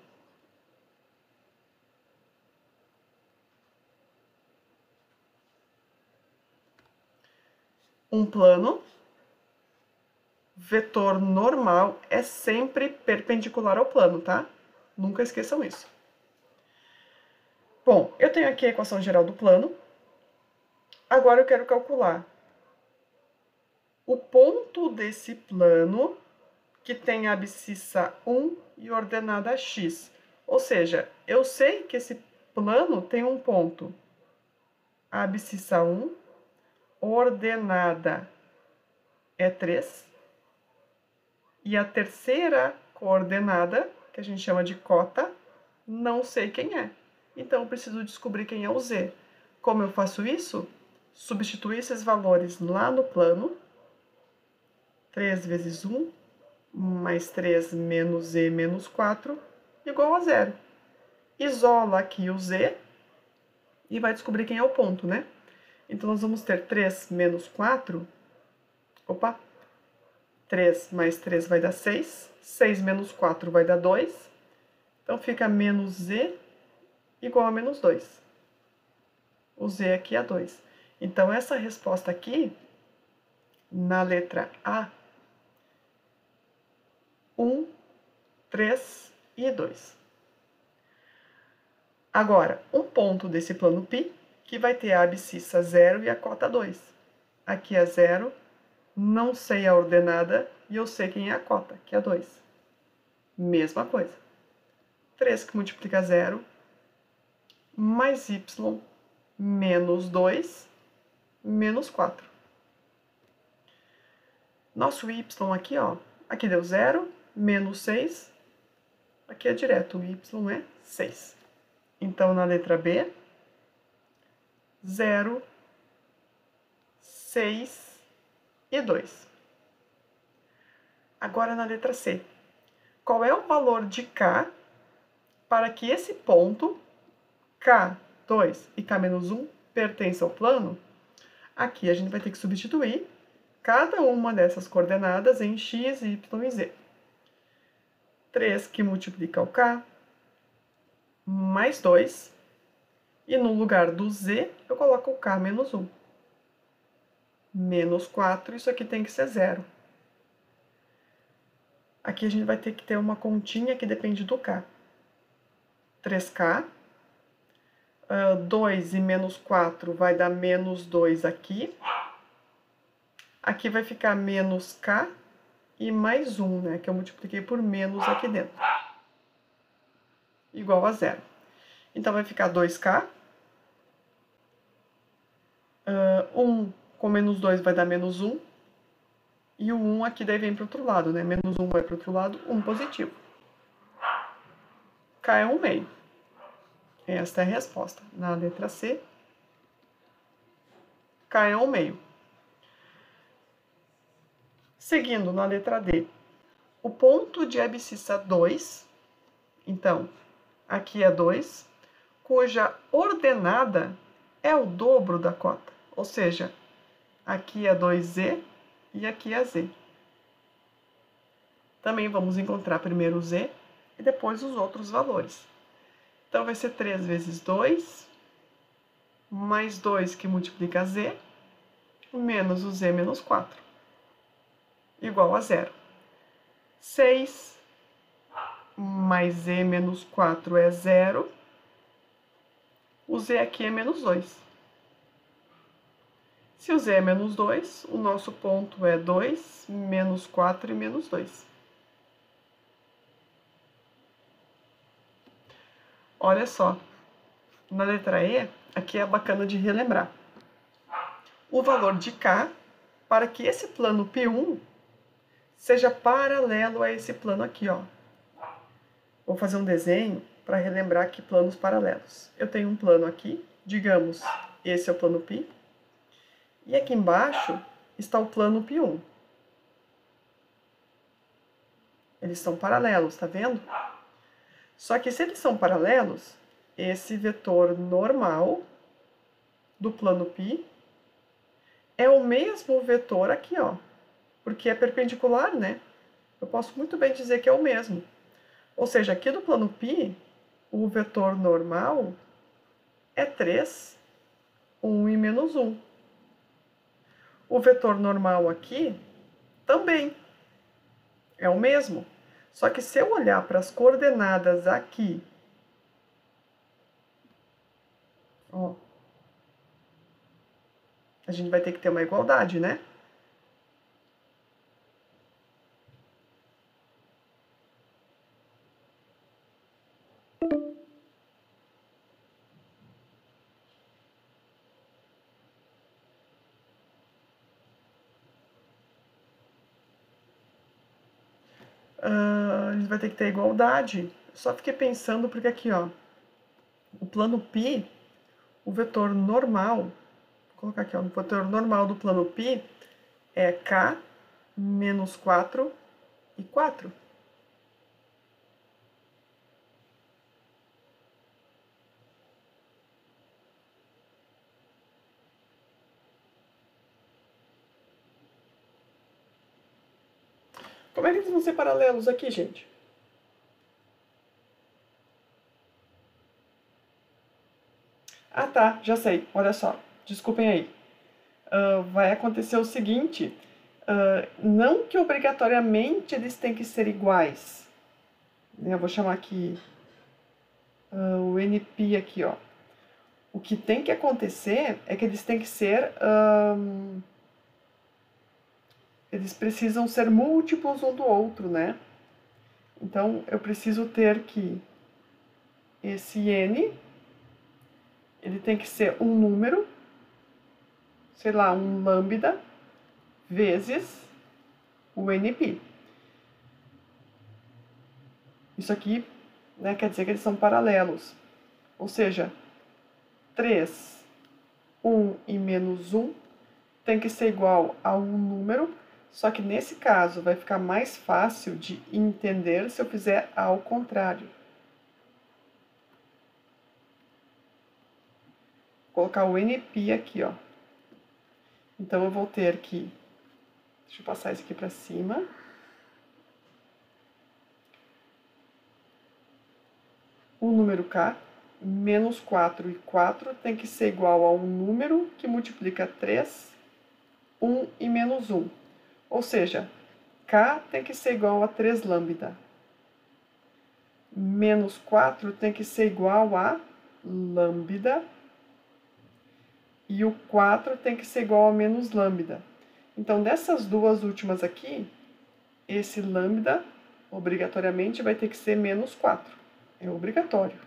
Um plano, vetor normal é sempre perpendicular ao plano, tá? Nunca esqueçam isso. Bom, eu tenho aqui a equação geral do plano. Agora eu quero calcular o ponto desse plano que tem a abscissa 1 e ordenada x. Ou seja, eu sei que esse plano tem um ponto, a abscissa 1, ordenada é 3, e a terceira coordenada, que a gente chama de cota, não sei quem é. Então, eu preciso descobrir quem é o z. Como eu faço isso? Substituir esses valores lá no plano. 3 vezes 1, mais 3 menos z menos 4, igual a 0. Isola aqui o z e vai descobrir quem é o ponto, né? Então, nós vamos ter 3 menos 4. Opa! 3 mais 3 vai dar 6. 6 menos 4 vai dar 2. Então, fica menos z igual a menos 2. O z aqui é 2. Então, essa resposta aqui, na letra A, 1, 3 e 2. Agora, um ponto desse plano π, que vai ter a abscissa 0 e a cota 2. Aqui é 0, não sei a ordenada e eu sei quem é a cota, que é 2. Mesma coisa. 3 que multiplica 0, mais y menos 2, menos 4. Nosso y aqui, ó, aqui deu 0, menos 6, aqui é direto, o y é 6. Então, na letra B, 0, 6 e 2. Agora, na letra C, qual é o valor de K para que esse ponto, K2 e K-1, pertença ao plano? Aqui a gente vai ter que substituir cada uma dessas coordenadas em x, y e z. 3 que multiplica o K, mais 2, e no lugar do Z, eu coloco o K menos 1. Menos 4, isso aqui tem que ser 0. Aqui a gente vai ter que ter uma continha que depende do K. 3K. 2 e menos 4 vai dar menos 2 aqui. Aqui vai ficar menos K e mais 1, né? Que eu multipliquei por menos aqui dentro. Igual a 0. Então, vai ficar 2K. 1 com menos 2 vai dar menos 1. E o 1 aqui daí vem para o outro lado, né? Menos 1 vai para o outro lado, 1 positivo. K é 1 meio. Esta é a resposta. Na letra C, K é 1 meio. Seguindo, na letra D, o ponto de abscissa 2, então, aqui é 2, cuja ordenada é o dobro da cota. Ou seja, aqui é 2Z e aqui é Z. Também vamos encontrar primeiro o Z e depois os outros valores. Então, vai ser 3 vezes 2, mais 2 que multiplica Z, menos o Z menos 4, igual a 0. 6 mais Z menos 4 é 0. O Z aqui é menos 2. Se o Z é menos 2, o nosso ponto é 2, menos 4 e menos 2. Olha só, na letra E, aqui é bacana de relembrar. O valor de K, para que esse plano P1 seja paralelo a esse plano aqui, ó. Vou fazer um desenho para relembrar que planos paralelos. Eu tenho um plano aqui, digamos, esse é o plano P. E aqui embaixo está o plano P1. Eles são paralelos, tá vendo? Só que se eles são paralelos, esse vetor normal do plano π é o mesmo vetor aqui, ó. Porque é perpendicular, né? Eu posso muito bem dizer que é o mesmo. Ou seja, aqui do plano π, o vetor normal é 3, 1 e menos 1. O vetor normal aqui também é o mesmo. Só que se eu olhar para as coordenadas aqui, ó, a gente vai ter que ter uma igualdade, né? A gente vai ter que ter igualdade. Só fiquei pensando porque aqui, ó, o plano π, o vetor normal, vou colocar aqui, ó, o vetor normal do plano π é k menos 4 e 4. Como é que eles vão ser paralelos aqui, gente? Ah, tá, já sei. Olha só, desculpem aí. Vai acontecer o seguinte, não que obrigatoriamente eles têm que ser iguais. Eu vou chamar aqui o NP aqui, ó. O que tem que acontecer é que eles têm que ser... eles precisam ser múltiplos um do outro, né? Então, eu preciso ter que esse N, ele tem que ser um número, sei lá, um lambda, vezes o NP. Isso aqui, né, quer dizer que eles são paralelos. Ou seja, 3, 1 e menos 1 tem que ser igual a um número. Só que nesse caso vai ficar mais fácil de entender se eu fizer ao contrário. Vou colocar o NP aqui, ó. Então eu vou ter que... Deixa eu passar isso aqui para cima. o número k, menos 4 e 4 tem que ser igual a um número que multiplica 3, 1 e menos 1. Ou seja, k tem que ser igual a 3 lambda. Menos 4 tem que ser igual a lambda. E o 4 tem que ser igual a menos lambda. Então, dessas duas últimas aqui, esse lambda, obrigatoriamente, vai ter que ser menos 4. É obrigatório.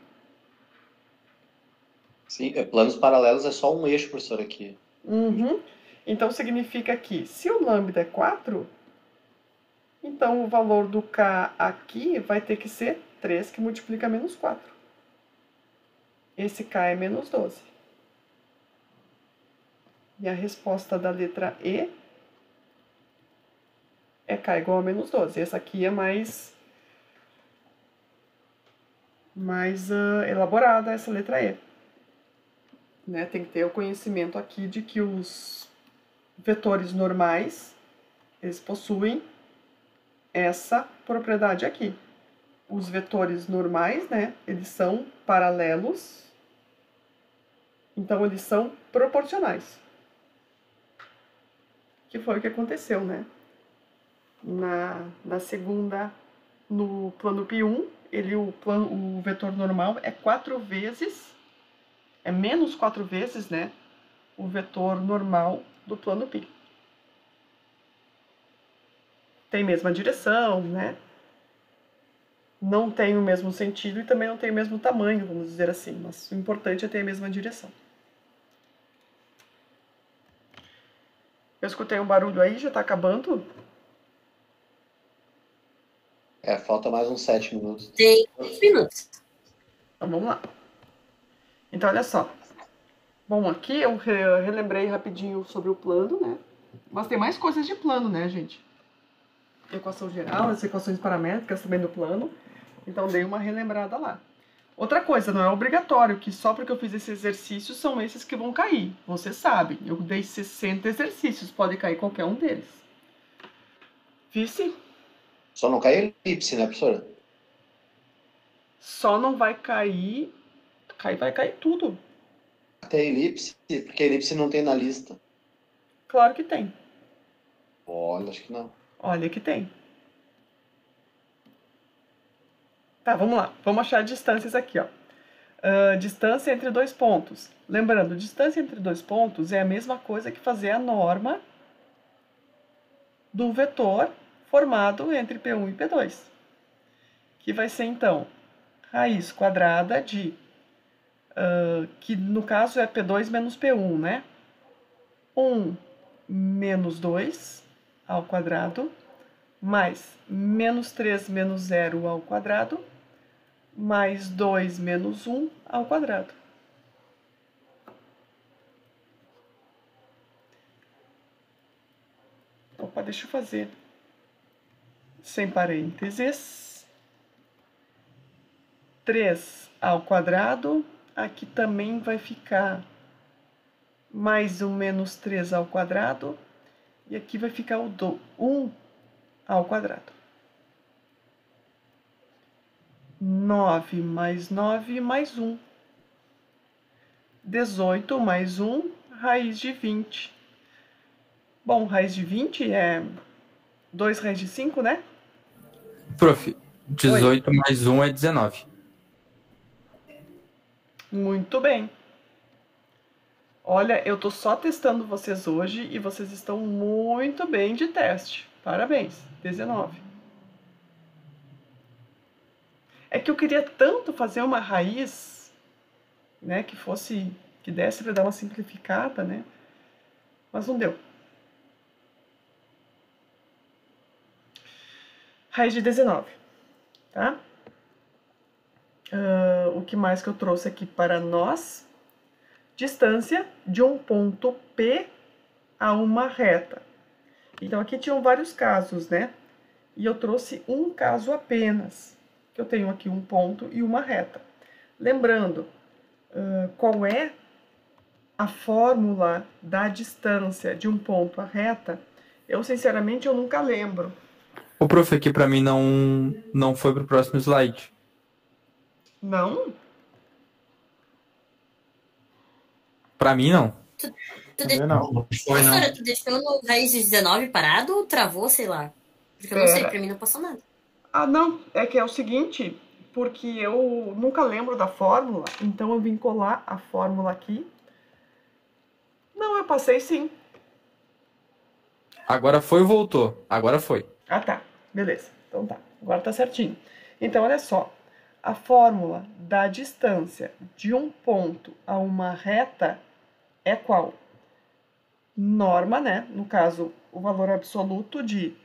Sim, planos paralelos é só um eixo, professor, aqui. Uhum. Então, significa que, se o lambda é 4, então o valor do k aqui vai ter que ser 3, que multiplica menos 4. Esse k é menos 12. E a resposta da letra E é k igual a menos 12. Essa aqui é mais elaborada, essa letra E. Né? Tem que ter o conhecimento aqui de que os vetores normais, eles possuem essa propriedade aqui. Os vetores normais, né, eles são paralelos, então eles são proporcionais. Que foi o que aconteceu, né? Na segunda, no plano π1, o vetor normal é 4 vezes, é menos 4 vezes, né? O vetor normal do plano π. Tem mesma direção, né? Não tem o mesmo sentido e também não tem o mesmo tamanho, vamos dizer assim. Mas o importante é ter a mesma direção. Eu escutei um barulho aí, já tá acabando? Falta mais uns 7 minutos. Tem 20 minutos. Então, vamos lá. Então, olha só. Bom, aqui eu relembrei rapidinho sobre o plano, né? Mas tem mais coisas de plano, né, gente? Equação geral, as equações paramétricas também do plano. Então, dei uma relembrada lá. Outra coisa, não é obrigatório que só porque eu fiz esse exercício são esses que vão cair. Vocês sabem, eu dei 60 exercícios, pode cair qualquer um deles. Vice? Só não cai elipse, né, professora? Só não vai cair... Vai cair tudo. Até elipse, porque a elipse não tem na lista. Claro que tem. Olha, acho que não. Olha que tem. Tá, vamos lá. Vamos achar distâncias aqui, ó. Distância entre dois pontos. Lembrando, distância entre dois pontos é a mesma coisa que fazer a norma do vetor formado entre P1 e P2. Que vai ser, então, raiz quadrada de... que no caso é P2 menos P1, né? 1 menos 2 ao quadrado, mais menos 3 menos 0 ao quadrado, mais 2 menos 1 ao quadrado. Opa, deixa eu fazer sem parênteses. 3 ao quadrado, aqui também vai ficar mais 1 menos 3 ao quadrado, e aqui vai ficar o 1 ao quadrado. 9 mais 9 mais 1. 18 mais 1, raiz de 20. Bom, raiz de 20 é 2 raiz de 5, né? Prof, 18 mais 1 é 19. Muito bem. Olha, eu tô só testando vocês hoje e vocês estão muito bem de teste. Parabéns, 19. É que eu queria tanto fazer uma raiz, né, que desse para dar uma simplificada, né? Mas não deu. Raiz de 19, tá? O que mais que eu trouxe aqui para nós? Distância de um ponto P a uma reta. Então, aqui tinham vários casos, né? E eu trouxe um caso apenas, que eu tenho aqui um ponto e uma reta. Lembrando, qual é a fórmula da distância de um ponto à reta? Eu, sinceramente, eu nunca lembro. O prof, aqui para mim não foi pro próximo slide. Não? Pra mim, não. Tu Também não. Foi não. Professora, tu deixou no raiz de 19 parado ou travou, sei lá? Porque eu não sei, pra mim não passou nada. Ah, não. É que é o seguinte, porque eu nunca lembro da fórmula, então eu vim colar a fórmula aqui. Não, eu passei sim. Agora foi ou voltou? Agora foi. Ah, tá. Beleza. Então tá. Agora tá certinho. Então, olha só. A fórmula da distância de um ponto a uma reta é qual? Norma, né? No caso, o valor absoluto de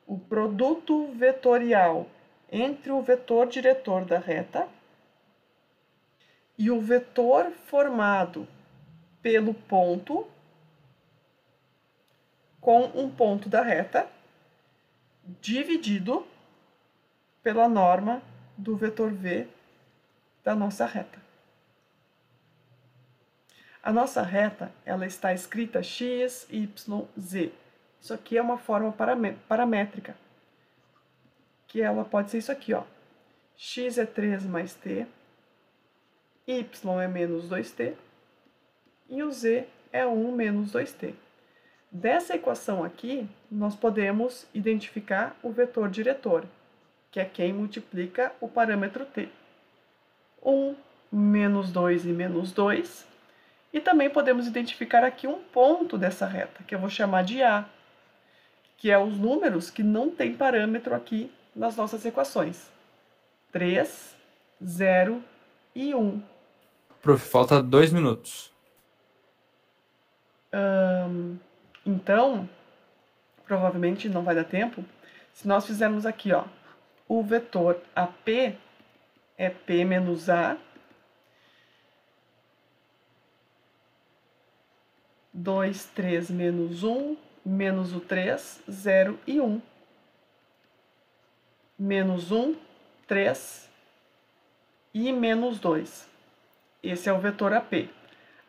o produto vetorial entre o vetor diretor da reta e o vetor formado pelo ponto com um ponto da reta dividido pela norma do vetor v da nossa reta. A nossa reta, ela está escrita x, y, z. Isso aqui é uma forma paramétrica, que ela pode ser isso aqui, ó. X é 3 mais t, y é menos 2t, e o z é 1 menos 2t. Dessa equação aqui, nós podemos identificar o vetor diretor, que é quem multiplica o parâmetro t. 1, menos 2 e menos 2. E também podemos identificar aqui um ponto dessa reta, que eu vou chamar de A, que é os números que não tem parâmetro aqui nas nossas equações. 3, 0 e 1. Prof, falta 2 minutos. Então, provavelmente não vai dar tempo. Se nós fizermos aqui, ó, o vetor AP é P menos A, 2, 3 menos 1, menos o 3, 0 e 1. Menos 1, 3 e menos 2. Esse é o vetor AP.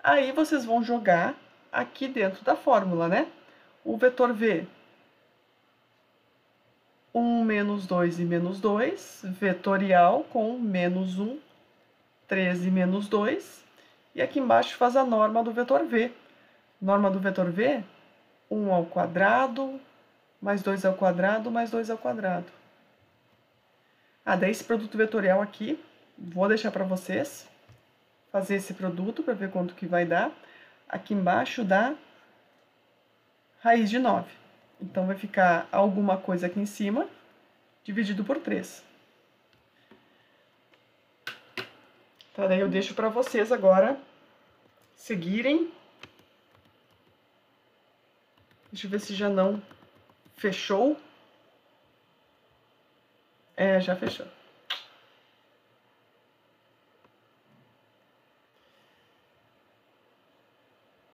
Aí vocês vão jogar aqui dentro da fórmula, né? O vetor V. 1, menos 2 e menos 2. Vetorial com menos 1, 3 e menos 2. E aqui embaixo faz a norma do vetor V. Norma do vetor V, 1 ao quadrado, mais 2 ao quadrado, mais 2 ao quadrado. Daí esse produto vetorial aqui, vou deixar para vocês fazer esse produto para ver quanto que vai dar. Aqui embaixo dá raiz de 9. Então, vai ficar alguma coisa aqui em cima, dividido por 3. Tá, daí eu deixo para vocês agora seguirem. Deixa eu ver se já não fechou. Já fechou.